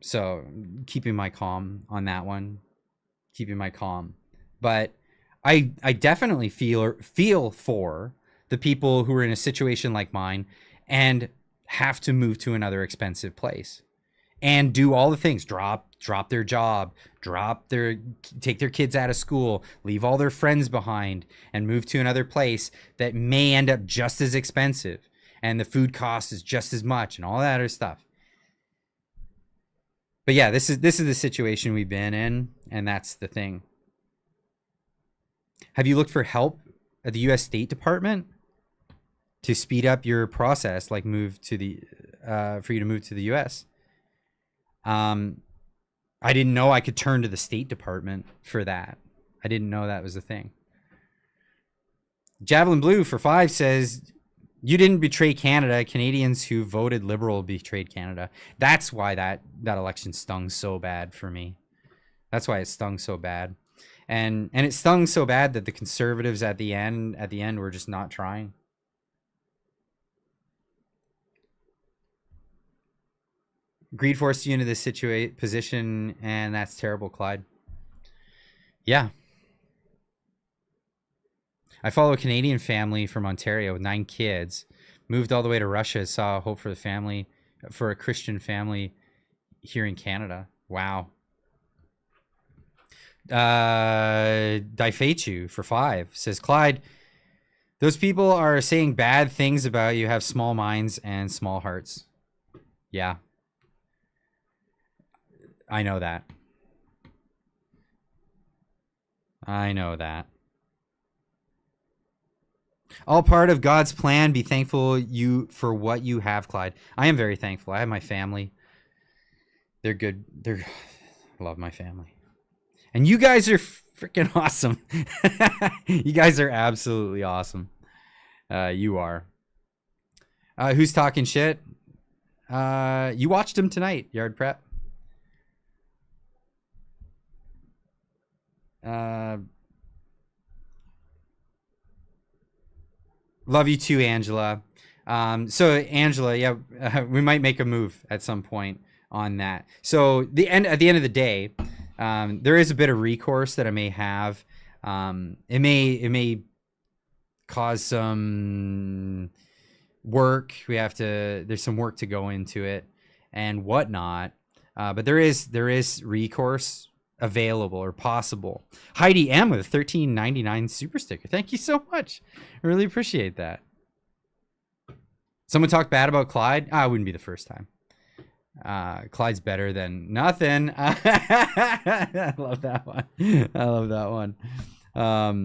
So keeping my calm on that one, but I definitely feel for the people who are in a situation like mine and have to move to another expensive place and do all the things, drop their job, take their kids out of school, leave all their friends behind and move to another place that may end up just as expensive and the food cost is just as much and all that other stuff. But yeah, this is the situation we've been in, and that's the thing. Have you looked for help at the U.S. State Department to speed up your process, like for you to move to the U.S.? I didn't know I could turn to the State Department for that. I didn't know that was a thing. Javelin Blue for 5 says, you didn't betray Canada. Canadians who voted Liberal betrayed Canada. That's why that election stung so bad for me. That's why it stung so bad. And it stung so bad that the Conservatives at the end were just not trying. Greed forced you into this position, and that's terrible, Clyde. Yeah. I follow a Canadian family from Ontario with 9 kids, moved all the way to Russia, saw hope for a Christian family here in Canada. Wow. Daifeichu for 5 says, Clyde, those people are saying bad things about you, have small minds and small hearts. Yeah. I know that. All part of God's plan. Be thankful for what you have, Clyde. I am very thankful. I have my family. They're good. I love my family. And you guys are freaking awesome. You guys are absolutely awesome. You are. Who's talking shit? You watched him tonight, Yard Prep. Love you too, Angela. So Angela, yeah, we might make a move at some point on that. So at the end of the day, there is a bit of recourse that I may have. It may cause some work. There's some work to go into it and whatnot. But there is recourse available or possible. Heidi M with a $13.99 super sticker. Thank you so much. I really appreciate that. Someone talked bad about Clyde. It wouldn't be the first time. Clyde's better than nothing. I love that one. A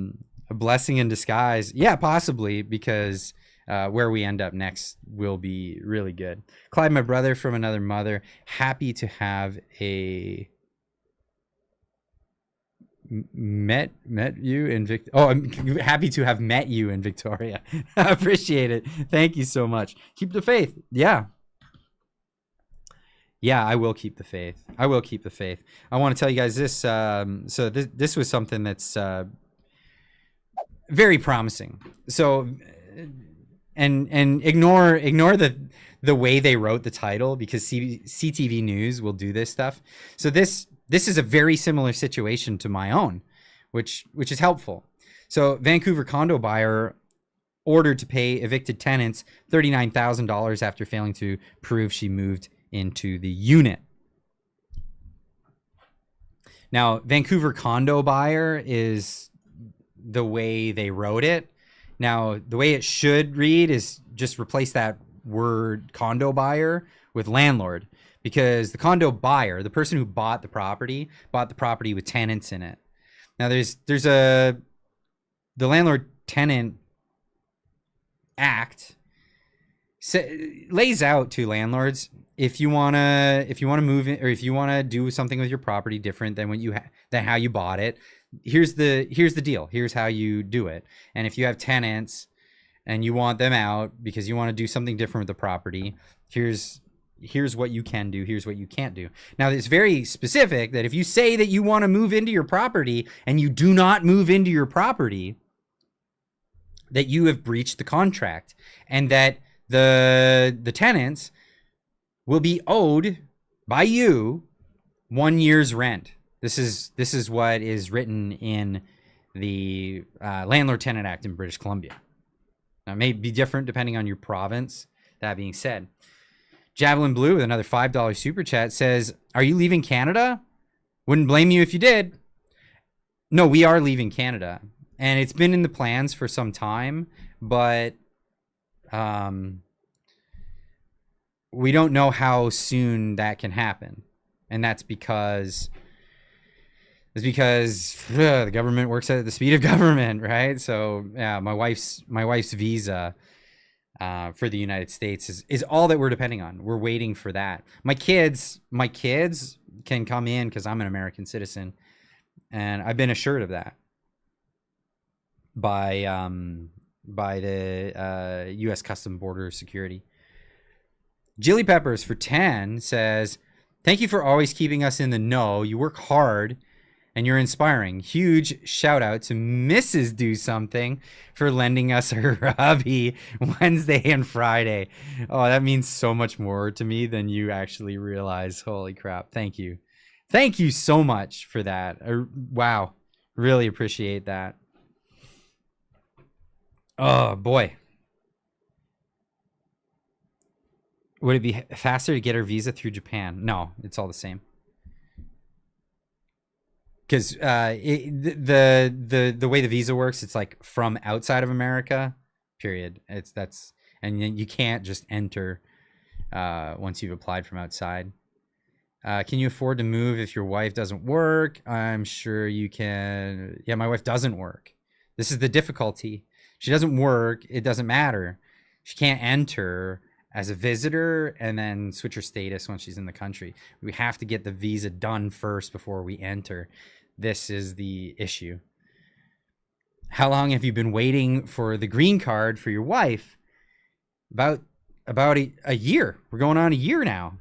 blessing in disguise. Yeah, possibly, because where we end up next will be really good. Clyde, my brother from another mother, happy to have met you in I'm happy to have met you in Victoria. I appreciate it. Thank you so much. Keep the faith. Yeah, I will keep the faith. I want to tell you guys this. So this was something that's very promising. So and ignore the way they wrote the title, because CTV News will do this stuff. So this is a very similar situation to my own, which is helpful. So Vancouver condo buyer ordered to pay evicted tenants $39,000 after failing to prove she moved into the unit. Now, Vancouver condo buyer is the way they wrote it. Now, the way it should read is just replace that word condo buyer with landlord, because the condo buyer, the person who bought the property with tenants in it. Now, the landlord tenant act lays out to landlords, if you want to move in, or if you want to do something with your property different than than how you bought it, here's the deal. Here's how you do it. And if you have tenants and you want them out because you want to do something different with the property, here's what you can do, here's what you can't do. Now, it's very specific that if you say that you want to move into your property and you do not move into your property, that you have breached the contract, and that the tenants will be owed by you 1 year's rent. This is what is written in the Landlord Tenant Act in British Columbia. Now, it may be different depending on your province. That being said, Javelin Blue with another $5 super chat says, "Are you leaving Canada? Wouldn't blame you if you did." No, we are leaving Canada, and it's been in the plans for some time, but we don't know how soon that can happen, and that's because the government works at the speed of government, right? So yeah, my wife's visa for the United States is all that we're depending on. We're waiting for that. My kids can come in because I'm an American citizen, and I've been assured of that by the U.S. Custom Border Security. Jilly Peppers for 10 says, "Thank you for always keeping us in the know. You work hard and you're inspiring. Huge shout out to Mrs. Do Something for lending us her hubby Wednesday and Friday." Oh, that means so much more to me than you actually realize. Holy crap. Thank you. Thank you so much for that. Wow. Really appreciate that. Oh, boy. Would it be faster to get her visa through Japan? No, it's all the same. Because the way the visa works, it's like from outside of America, period. And you can't just enter once you've applied from outside. Can you afford to move if your wife doesn't work? I'm sure you can. Yeah, my wife doesn't work. This is the difficulty. She doesn't work. It doesn't matter. She can't enter as a visitor and then switch her status once she's in the country. We have to get the visa done first before we enter. This is the issue. How long have you been waiting for the green card for your wife? About a year. We're going on a year now.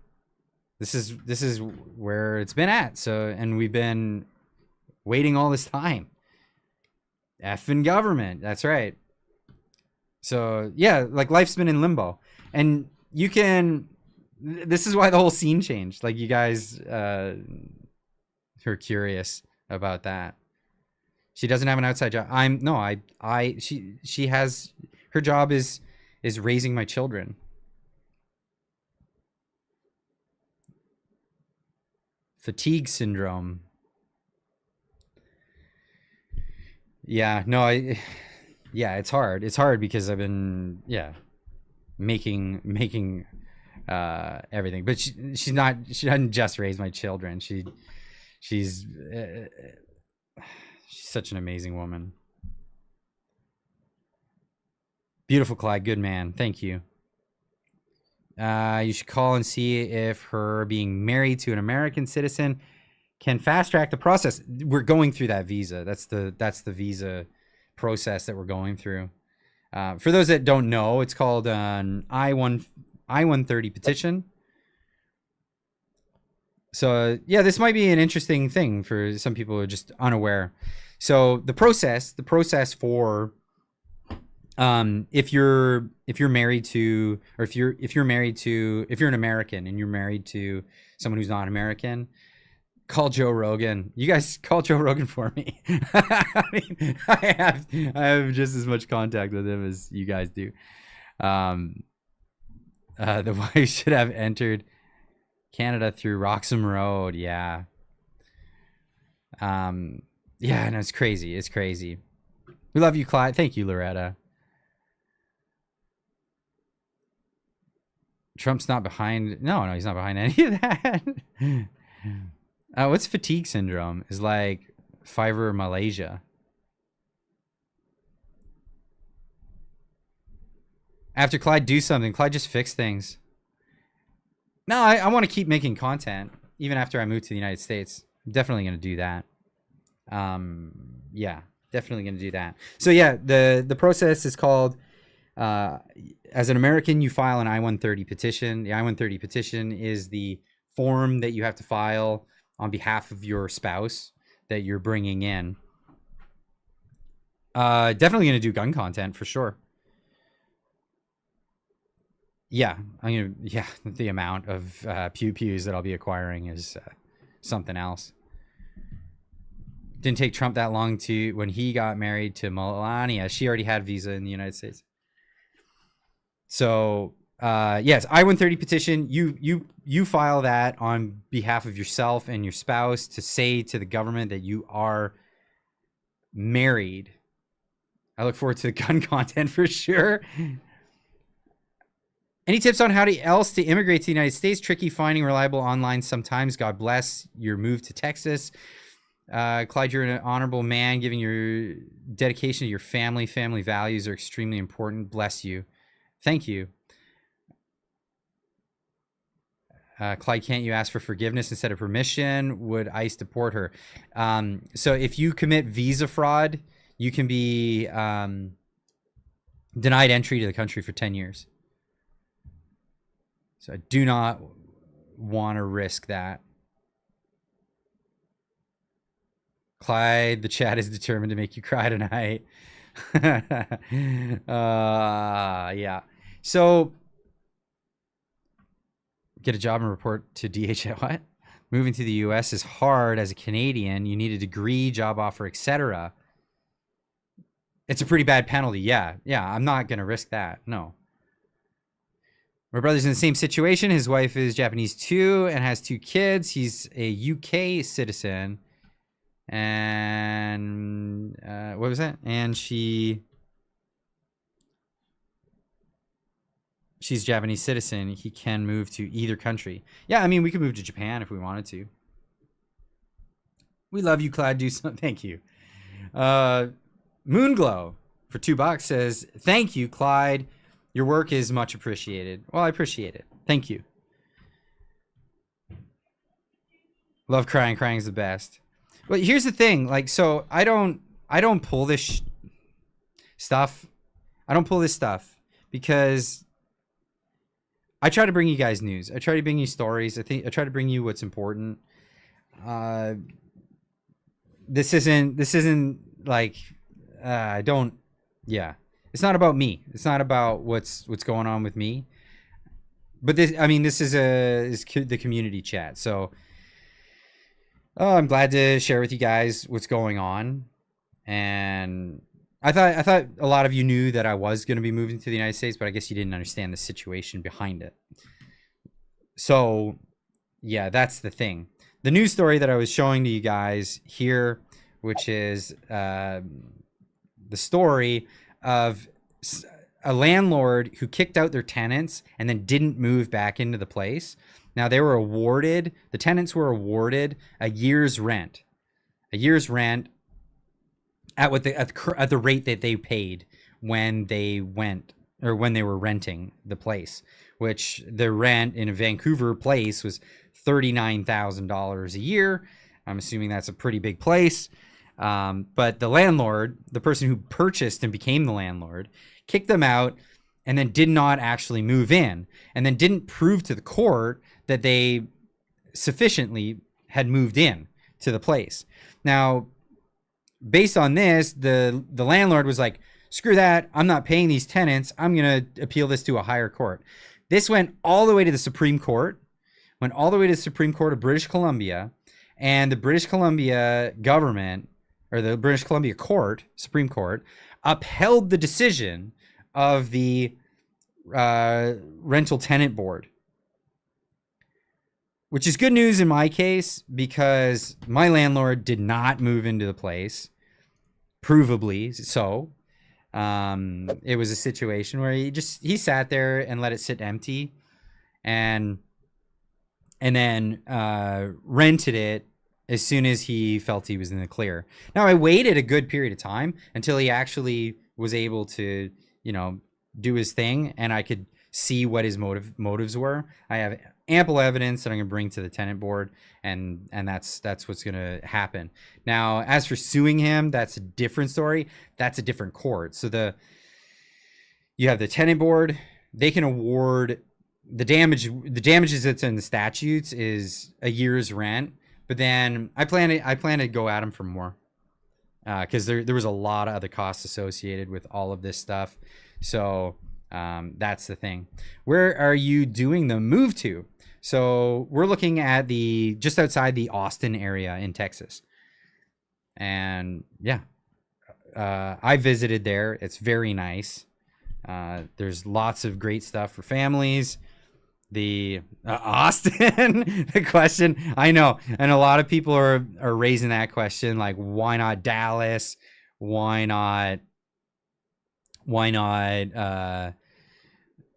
This is where it's been at. So, and we've been waiting all this time. Effing government. That's right. So yeah, like life's been in limbo, and this is why the whole scene changed. Like you guys are curious about that. She doesn't have an outside job. She has, her job is raising my children. Fatigue syndrome. Yeah, no, it's hard. It's hard because I've been, making everything. But she doesn't just raise my children. She's such an amazing woman. Beautiful, Clyde. Good man. Thank you. You should call and see if her being married to an American citizen can fast track the process. We're going through that visa. That's the visa process that we're going through. For those that don't know, it's called an I-130 petition. So yeah, this might be an interesting thing for some people who are just unaware. So the process for if you're married to, or if you're an American and you're married to someone who's not American, Call Joe Rogan. You guys call Joe Rogan for me. I mean, I have just as much contact with him as you guys do. The wife should have entered Canada through Roxham Road. Yeah. Yeah, no, it's crazy. It's crazy. We love you, Clyde. Thank you, Loretta. Trump's not behind. No, he's not behind any of that. What's fatigue syndrome? Is like fibromyalgia. After Clyde do something, Clyde just fix things. No, I want to keep making content even after I move to the United States. I'm definitely going to do that. Yeah, definitely going to do that. So yeah, the process is called, as an American, you file an I-130 petition. The I-130 petition is the form that you have to file on behalf of your spouse that you're bringing in. Definitely going to do gun content for sure. Yeah, the amount of pew-pews that I'll be acquiring is something else. Didn't take Trump that long to, when he got married to Melania, she already had visa in the United States. So, yes, I-130 petition, you file that on behalf of yourself and your spouse to say to the government that you are married. I look forward to the gun content for sure. Any tips on how else to immigrate to the United States? Tricky finding reliable online sometimes. God bless your move to Texas. Clyde, you're an honorable man, giving your dedication to your family. Family values are extremely important. Bless you. Thank you. Clyde, can't you ask for forgiveness instead of permission? Would ICE deport her? So if you commit visa fraud, you can be denied entry to the country for 10 years. So I do not want to risk that. Clyde, the chat is determined to make you cry tonight. Yeah. So get a job and report to DHS. What? Moving to the US is hard as a Canadian. You need a degree, job offer, etc. It's a pretty bad penalty. Yeah. I'm not going to risk that. No. My brother's in the same situation. His wife is Japanese too and has 2 kids. He's a UK citizen. And what was that? And she's Japanese citizen. He can move to either country. Yeah, I mean, we could move to Japan if we wanted to. We love you, Clyde. Do something. Thank you. Moonglow for $2 says, thank you, Clyde. Your work is much appreciated. Well, I appreciate it. Thank you. Love crying. Crying is the best. But here's the thing. Like, so I don't pull this stuff. I don't pull this stuff because I try to bring you guys news. I try to bring you stories. I try to bring you what's important. This isn't like, yeah. It's not about me. It's not about what's going on with me. But this is the community chat. So I'm glad to share with you guys what's going on. And I thought a lot of you knew that I was going to be moving to the United States, but I guess you didn't understand the situation behind it. So yeah, that's the thing. The news story that I was showing to you guys here, which is the story of a landlord who kicked out their tenants and then didn't move back into the place. Now they were awarded, the tenants were awarded a year's rent at the rate that they paid when they were renting the place, which the rent in a Vancouver place was $39,000 a year. I'm assuming that's a pretty big place. But the landlord, the person who purchased and became the landlord, kicked them out and then did not actually move in, and then didn't prove to the court that they sufficiently had moved in to the place. Now, based on this, the landlord was like, screw that, I'm not paying these tenants, I'm going to appeal this to a higher court. This went all the way to the Supreme Court, of British Columbia, And the British Columbia government, or the British Columbia court, Supreme Court, upheld the decision of the rental tenant board, which is good news in my case because my landlord did not move into the place, provably so. It was a situation where he sat there and let it sit empty, and then rented it as soon as he felt he was in the clear. Now, I waited a good period of time until he actually was able to, do his thing, and I could see what his motives were. I have ample evidence that I'm going to bring to the tenant board, and that's what's going to happen. Now, as for suing him, that's a different story. That's a different court. So you have the tenant board. They can award the damages that's in the statutes is a year's rent. But then I plan to go at him for more, because there was a lot of other costs associated with all of this stuff. So that's the thing. Where are you doing the move to? So we're looking at just outside the Austin area in Texas. And yeah, I visited there. It's very nice. There's lots of great stuff for families. The Austin, the question, I know, and a lot of people are raising that question, like, why not Dallas? Why not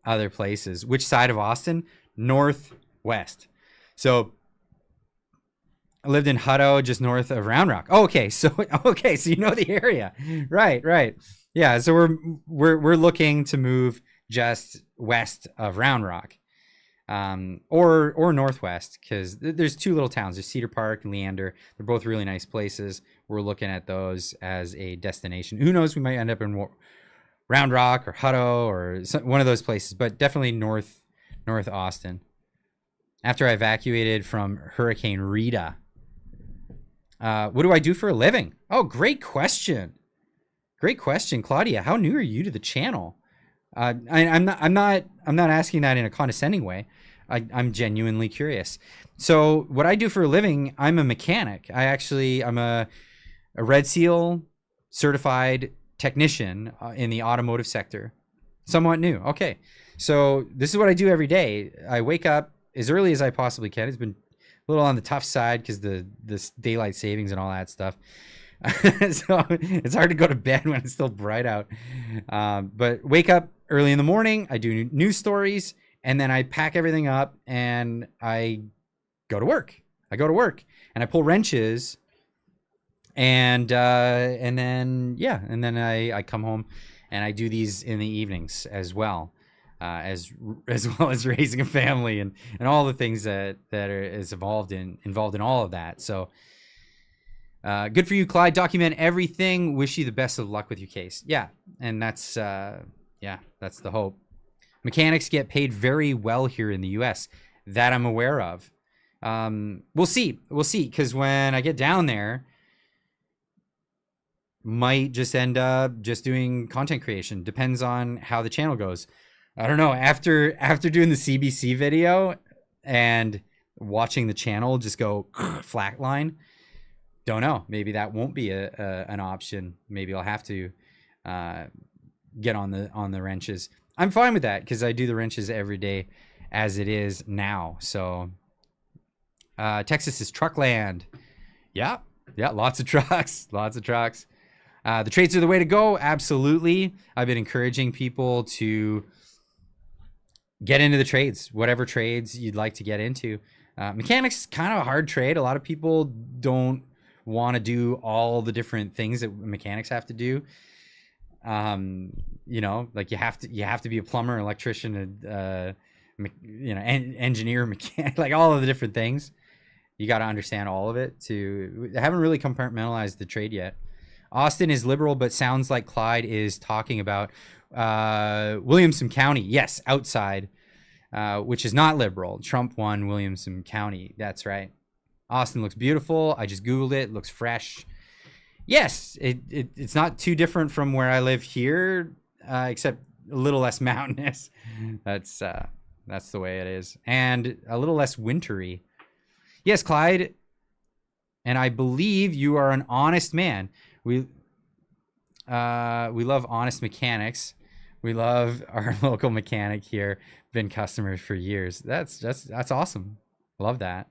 other places? Which side of Austin? Northwest. So I lived in Hutto, just north of Round Rock. Okay, so you know the area, right? Yeah, so we're looking to move just west of Round Rock. Or northwest, because there's two little towns. There's Cedar Park and Leander. They're both really nice places. We're looking at those as a destination. Who knows? We might end up in Round Rock or Hutto or one of those places, but definitely North Austin. After I evacuated from Hurricane Rita, what do I do for a living? Oh, great question, Claudia. How new are you to the channel? I'm not asking that in a condescending way. I'm genuinely curious. So what I do for a living, I'm a mechanic. I'm a Red Seal certified technician in the automotive sector. Somewhat new. Okay. So this is what I do every day. I wake up as early as I possibly can. It's been a little on the tough side because this daylight savings and all that stuff. So it's hard to go to bed when it's still bright out. But wake up early in the morning. I do news stories, and then I pack everything up and I go to work. And I pull wrenches, and then I come home and I do these in the evenings as well. As well as raising a family and all the things that is involved in all of that. So good for you, Clyde. Document everything. Wish you the best of luck with your case. Yeah, and that's the hope. Mechanics get paid very well here in the U.S. that I'm aware of. We'll see, because when I get down there, might just end up just doing content creation. Depends on how the channel goes. I don't know. After doing the CBC video and watching the channel just go flatline, don't know. Maybe that won't be an option. Maybe I'll have to get on the wrenches. I'm fine with that because I do the wrenches every day as it is now. So Texas is truck land. Yeah, lots of trucks. The trades are the way to go. Absolutely. I've been encouraging people to get into the trades, whatever trades you'd like to get into. Mechanics is kind of a hard trade. A lot of people don't want to do all the different things that mechanics have to do. Like you have to be a plumber, electrician, engineer, mechanic, like all of the different things. You got to understand all of it. I haven't really compartmentalized the trade yet. Austin is liberal, but sounds like Clyde is talking about Williamson County. Yes, outside, which is not liberal. Trump won Williamson County. That's right. Austin looks beautiful. I just Googled it. It looks fresh. Yes, it's not too different from where I live here, except a little less mountainous. That's the way it is. And a little less wintry. Yes, Clyde, And I believe you are an honest man. We love honest mechanics. We love our local mechanic here. Been customers for years. That's awesome. Love that.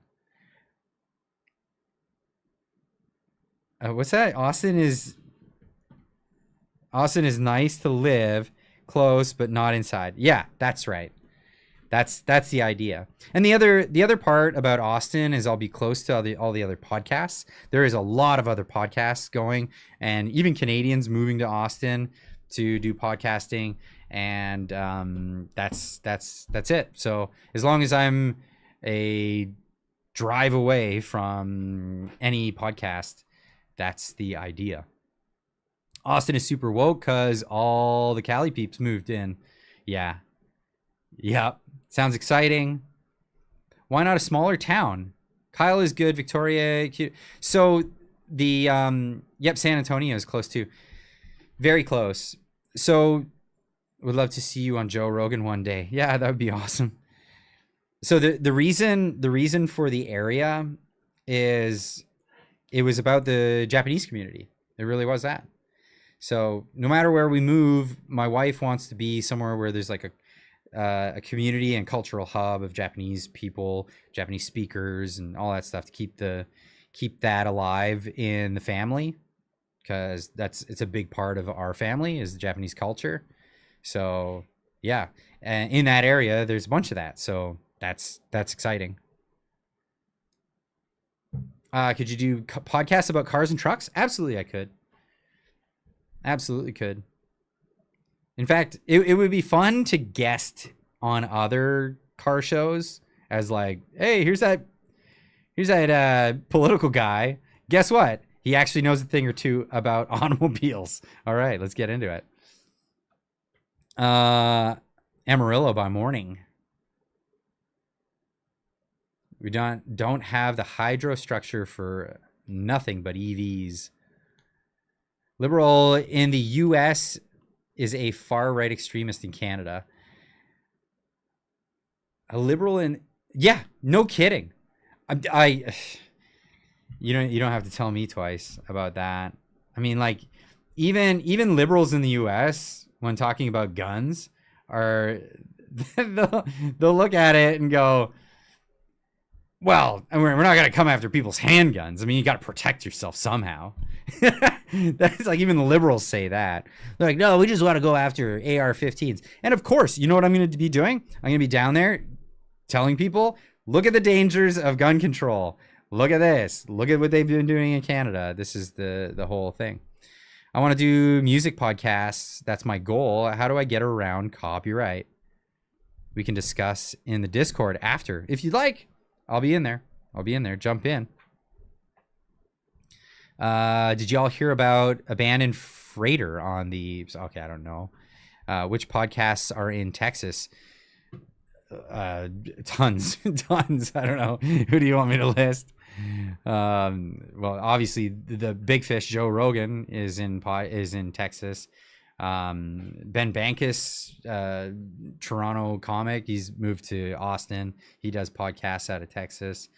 What's that? Austin is nice to live close, but not inside. Yeah, that's right. That's the idea. And the other part about Austin is I'll be close to all the other podcasts. There is a lot of other podcasts going, and even Canadians moving to Austin to do podcasting. And that's it. So as long as I'm a drive away from any podcast, that's the idea. Austin is super woke because all the Cali peeps moved in. Yeah. Yep. Sounds exciting. Why not a smaller town? Kyle is good. Victoria, cute. So the, San Antonio is close too. Very close. So would love to see you on Joe Rogan one day. Yeah, that would be awesome. So the reason for the area is it was about the Japanese community. It really was that. So no matter where we move, my wife wants to be somewhere where there's like a community and cultural hub of Japanese people, Japanese speakers, and all that stuff to keep that alive in the family, because it's a big part of our family is the Japanese culture. So yeah, and in that area, there's a bunch of that. So that's exciting. Could you do podcasts about cars and trucks? Absolutely, I could. Absolutely could. In fact, it would be fun to guest on other car shows as like, hey, here's that political guy. Guess what? He actually knows a thing or two about automobiles. All right, let's get into it. Amarillo by morning. We don't have the hydro structure for nothing but EVs. Liberal in the US is a far right extremist in Canada. A liberal in, yeah, no kidding. You don't have to tell me twice about that. I mean, like even liberals in the US when talking about guns are they'll look at it and go, well, we're not going to come after people's handguns. I mean, you got to protect yourself somehow. That's like even the liberals say that. They're like, no, we just want to go after AR-15s. And of course, you know what I'm going to be doing? I'm going to be down there telling people, look at the dangers of gun control. Look at this. Look at what they've been doing in Canada. This is the whole thing. I want to do music podcasts. That's my goal. How do I get around copyright? We can discuss in the Discord after. If you'd like, I'll be in there. Jump in. Did y'all hear about abandoned freighter on the... Okay, I don't know. Which podcasts are in Texas? Tons. I don't know. Who do you want me to list? Well, obviously the big fish Joe Rogan is in Texas. Ben Bankus, Toronto comic, he's moved to Austin. He does podcasts out of Texas.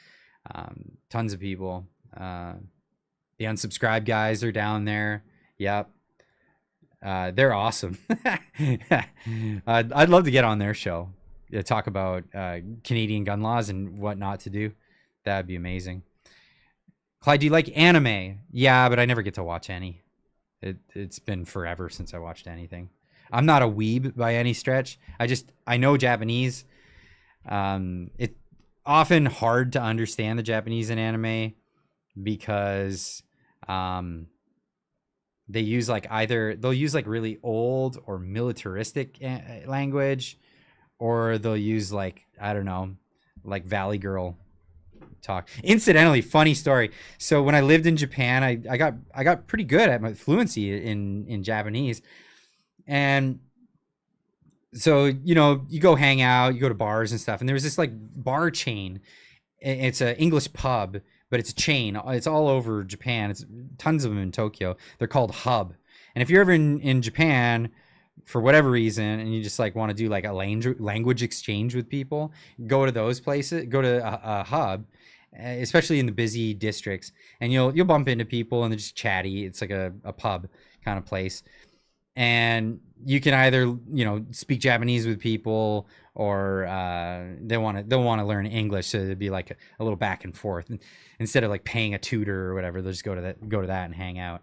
Tons of people. The unsubscribed guys are down there. Yep. They're awesome. I'd love to get on their show. Talk about Canadian gun laws and what not to do. That'd be amazing. Clyde, do you like anime? Yeah, but I never get to watch any. It's been forever since I watched anything. I'm not a weeb by any stretch. I know Japanese. It's often hard to understand the Japanese in anime because they use they'll use like really old or militaristic language, or they'll use like, I don't know, like Valley Girl talk. Incidentally, funny story. So when I lived in Japan, I got pretty good at my fluency in Japanese. And so, you know, you go hang out, you go to bars and stuff. And there was this like bar chain. It's an English pub, but it's a chain. It's all over Japan. It's tons of them in Tokyo. They're called Hub. And if you're ever in Japan for whatever reason, and you just like want to do like a language exchange with people, go to those places, go to a Hub. especially in the busy districts, and you'll bump into people and they're just chatty. It's like a pub kind of place, and you can either, you know, speak Japanese with people, or they'll want to learn English, so it'd be like a little back and forth. And instead of like paying a tutor or whatever, they'll just go to that and hang out.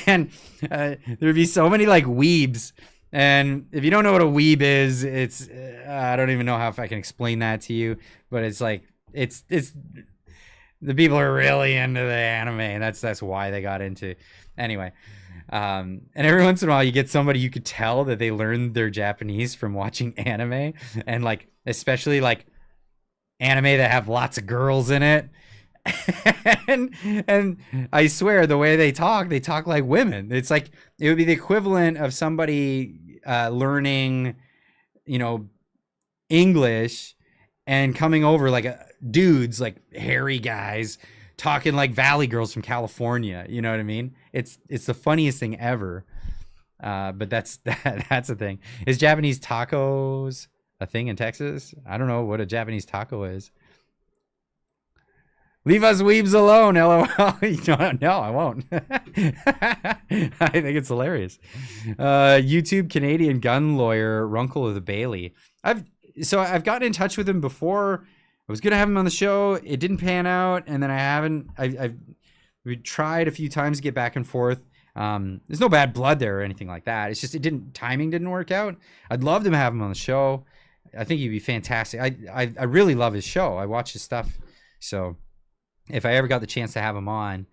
And there'd be so many like weebs. And if you don't know what a weeb is, it's I don't even know how if I can explain that to you, but it's like it's the people are really into the anime, and that's why they got into. Anyway, and every once in a while you get somebody you could tell that they learned their Japanese from watching anime, and like especially like anime that have lots of girls in it. and I swear the way they talk like women. It's like it would be the equivalent of somebody learning, you know, English and coming over like dudes, like hairy guys talking like valley girls from California. You know what I mean? It's the funniest thing ever. But that's the thing. Is Japanese tacos a thing in Texas? I don't know what a Japanese taco is. Leave us weebs alone, LOL. No, I won't. I think it's hilarious. YouTube Canadian gun lawyer Runkle of the Bailey. I've gotten in touch with him before. I was gonna have him on the show. It didn't pan out, and then I haven't. We tried a few times to get back and forth. There's no bad blood there or anything like that. It's just timing didn't work out. I'd love to have him on the show. I think he'd be fantastic. I really love his show. I watch his stuff. So if I ever got the chance to have him on,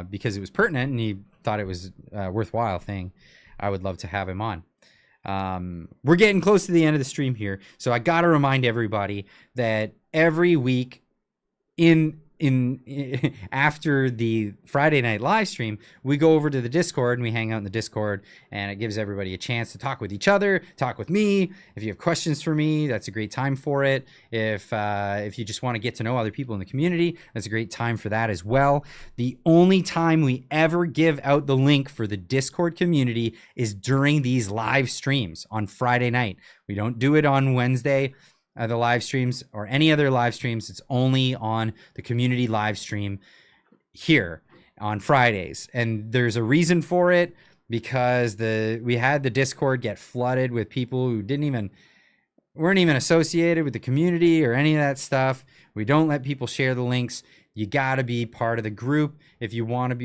because it was pertinent and he thought it was a worthwhile thing, I would love to have him on. We're getting close to the end of the stream here, so I got to remind everybody that every week after the Friday night live stream, we go over to the Discord and we hang out in the Discord, and it gives everybody a chance to talk with each other, talk with me. If you have questions for me, that's a great time for it. If you just want to get to know other people in the community, that's a great time for that as well. The only time we ever give out the link for the Discord community is during these live streams on Friday night. We don't do it on Wednesday, the live streams, or any other live streams. It's only on the community live stream here on Fridays, and there's a reason for it, because we had the Discord get flooded with people who weren't even associated with the community or any of that stuff. We don't let people share the links. You got to be part of the group if you want to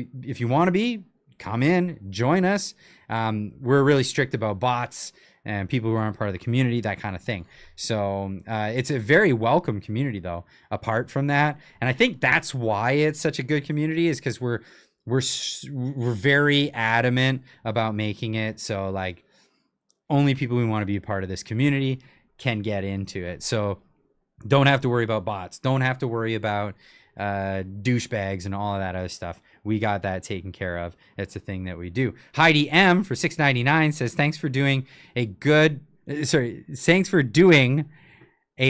be. Come in, join us. We're really strict about bots and people who aren't part of the community, that kind of thing. So it's a very welcome community, though, apart from that. And I think that's why it's such a good community, is because we're very adamant about making it so like only people who want to be a part of this community can get into it. So don't have to worry about bots. Don't have to worry about douchebags and all of that other stuff. We got that taken care of. It's a thing that we do. Heidi M for $6.99 says, thanks for doing a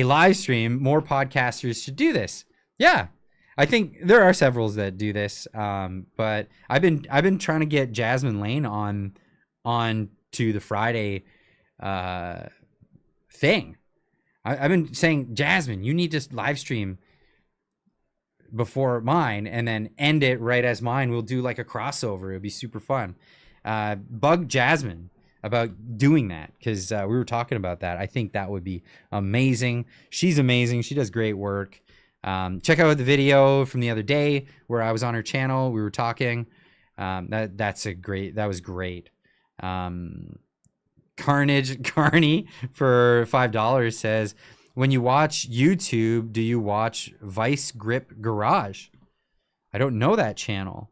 live stream. More podcasters should do this. Yeah, I think there are several that do this. But I've been trying to get Jasmine Lane on to the Friday thing. I've been saying, Jasmine, you need to live stream before mine and then end it right as mine. We'll do like a crossover. It'll be super fun. Bug Jasmine about doing that, because we were talking about that. I think that would be amazing. She's amazing. She does great work. Check out the video from the other day where I was on her channel. We were talking. That was great. Carney for $5 says, when you watch YouTube, do you watch Vice Grip Garage? I don't know that channel.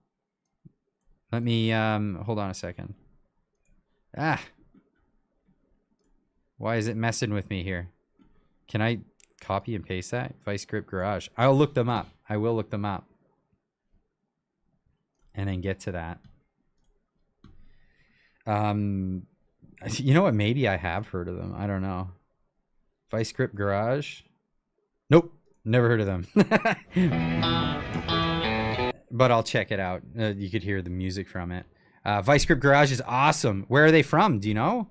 Let me hold on a second. Why is it messing with me here? Can I copy and paste that? Vice Grip Garage. I'll look them up. I will look them up. And then get to that. You know what? Maybe I have heard of them. I don't know. Vice Grip Garage? Nope. Never heard of them. But I'll check it out. You could hear the music from it. Vice Grip Garage is awesome. Where are they from? Do you know?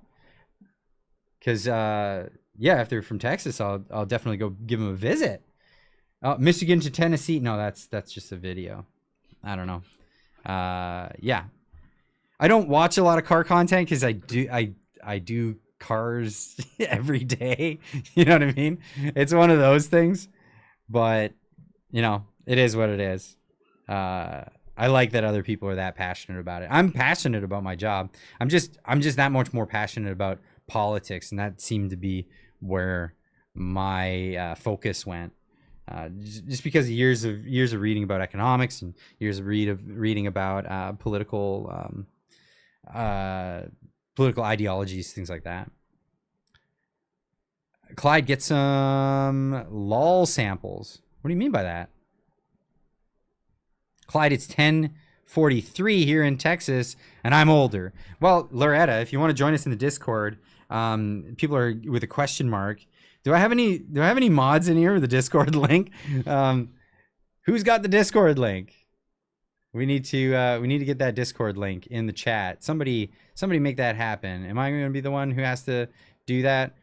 Because, yeah, if they're from Texas, I'll definitely go give them a visit. Michigan to Tennessee. No, that's just a video. I don't know. Yeah. I don't watch a lot of car content because I do cars every day. You know what I mean? It's one of those things. But, you know, it is what it is. I like that other people are that passionate about it. I'm passionate about my job. I'm just that much more passionate about politics, and that seemed to be where my focus went. Just because of years of reading about economics and years of reading about political ideologies, things like that. Clyde, get some lol samples. What do you mean by that? Clyde, it's 10:43 here in Texas, and I'm older. Well, Loretta, if you want to join us in the Discord, people are with a question mark. Do I have any mods in here with the Discord link? Who's got the Discord link? We need to get that Discord link in the chat. Somebody make that happen. Am I going to be the one who has to do that?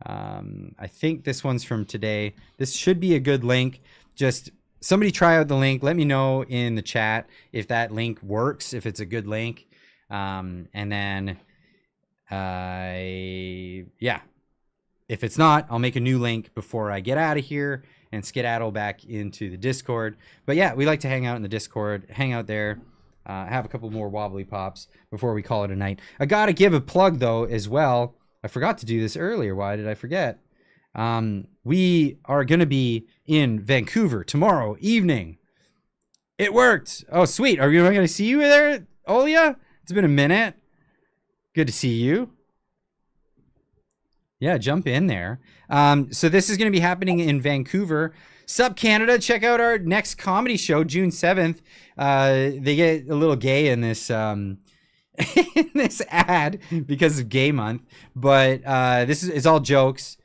I think this one's from today. This should be a good link. Just somebody try out the link. Let me know in the chat if that link works, if it's a good link. And then, yeah. If it's not, I'll make a new link before I get out of here and skedaddle back into the Discord. But yeah, we like to hang out in the Discord, hang out there, have a couple more wobbly pops before we call it a night. I got to give a plug, though, as well. I forgot to do this earlier. Why did I forget? We are going to be in Vancouver tomorrow evening. It worked. Oh, sweet. Are we going to see you there, Olia? It's been a minute. Good to see you. Yeah, jump in there. So this is going to be happening in Vancouver. Sup, Canada. Check out our next comedy show, June 7th. They get a little gay in this in this ad because of Gay Month. But it's all jokes.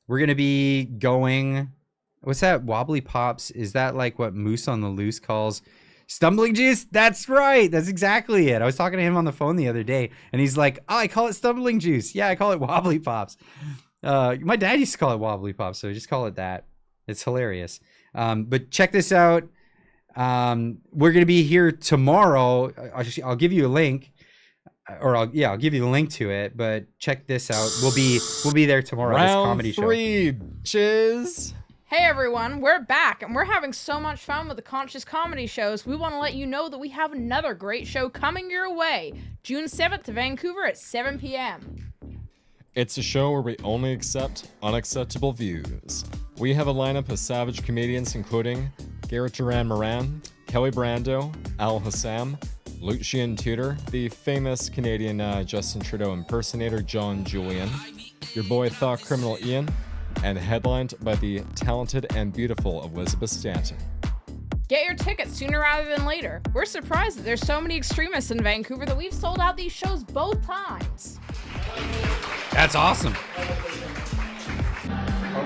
We're going to be going... What's that? Wobbly Pops? Is that like what Moose on the Loose calls stumbling juice? That's right. That's exactly it. I was talking to him on the phone the other day, and he's like, "Oh, I call it stumbling juice." Yeah, I call it Wobbly Pops. My dad used to call it Wobbly Pops, so just call it that. It's hilarious. But check this out. We're gonna be here tomorrow. I'll give you a link, or I'll give you the link to it. But check this out. We'll be there tomorrow. This comedy show. Round 3, bitches. Hey everyone, we're back and we're having so much fun with the Conscious Comedy shows. We want to let you know that we have another great show coming your way. June 7th to Vancouver at 7 p.m. It's a show where we only accept unacceptable views. We have a lineup of savage comedians including Garrett Duran Moran, Kelly Brando, Al Hassam, Lucien Tudor, the famous Canadian Justin Trudeau impersonator John Julian, your boy Thought Criminal Ian, and headlined by the talented and beautiful Elizabeth Stanton. Get your tickets sooner rather than later. We're surprised that there's so many extremists in Vancouver that we've sold out these shows both times. That's awesome.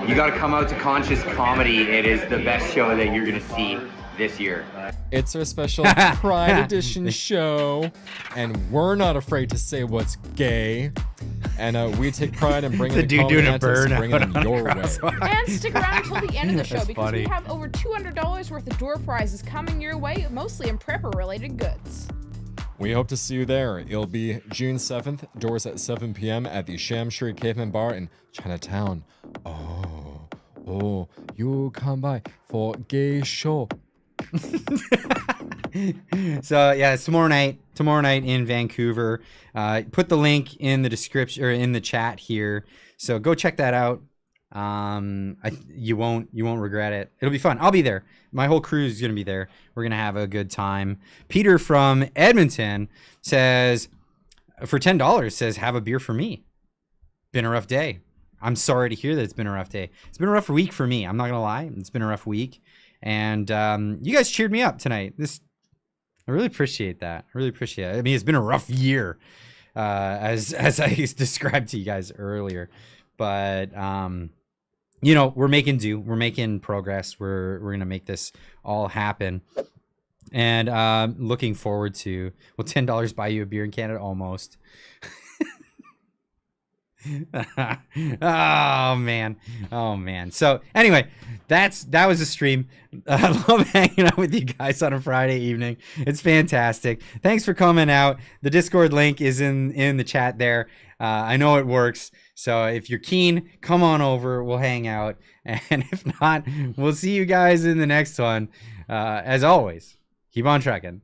You gotta come out to Conscious Comedy. It is the best show that you're gonna see this year. It's our special Pride Edition show, and we're not afraid to say what's gay. And we take pride in bringing the dude doing a burn bringing them your way. And stick around until the end of the show That's because funny. we have over $200 worth of door prizes coming your way, mostly in prepper-related goods. We hope to see you there. It'll be June 7th, doors at 7 p.m. at the Shamshree Caveman Bar in Chinatown. Oh, you come by for gay show. So yeah, it's tomorrow night in Vancouver. Put the link in the description or in the chat here. So go check that out. You won't regret it. It'll be fun. I'll be there. My whole crew is going to be there. We're going to have a good time. Peter from Edmonton says, for $10, says, have a beer for me. Been a rough day. I'm sorry to hear that it's been a rough day. It's been a rough week for me. I'm not going to lie. It's been a rough week. And you guys cheered me up tonight. I really appreciate that. I really appreciate it. I mean, it's been a rough year, as I described to you guys earlier. But we're making do. We're making progress. We're gonna make this all happen. And looking forward to, will $10 buy you a beer in Canada? Almost. Oh man. So anyway, that was a stream. I love hanging out with you guys on a Friday evening. It's fantastic. Thanks for coming out. The Discord link is in the chat there. I know it works. So if you're keen, come on over. We'll hang out. And if not, we'll see you guys in the next one. As always, keep on trucking.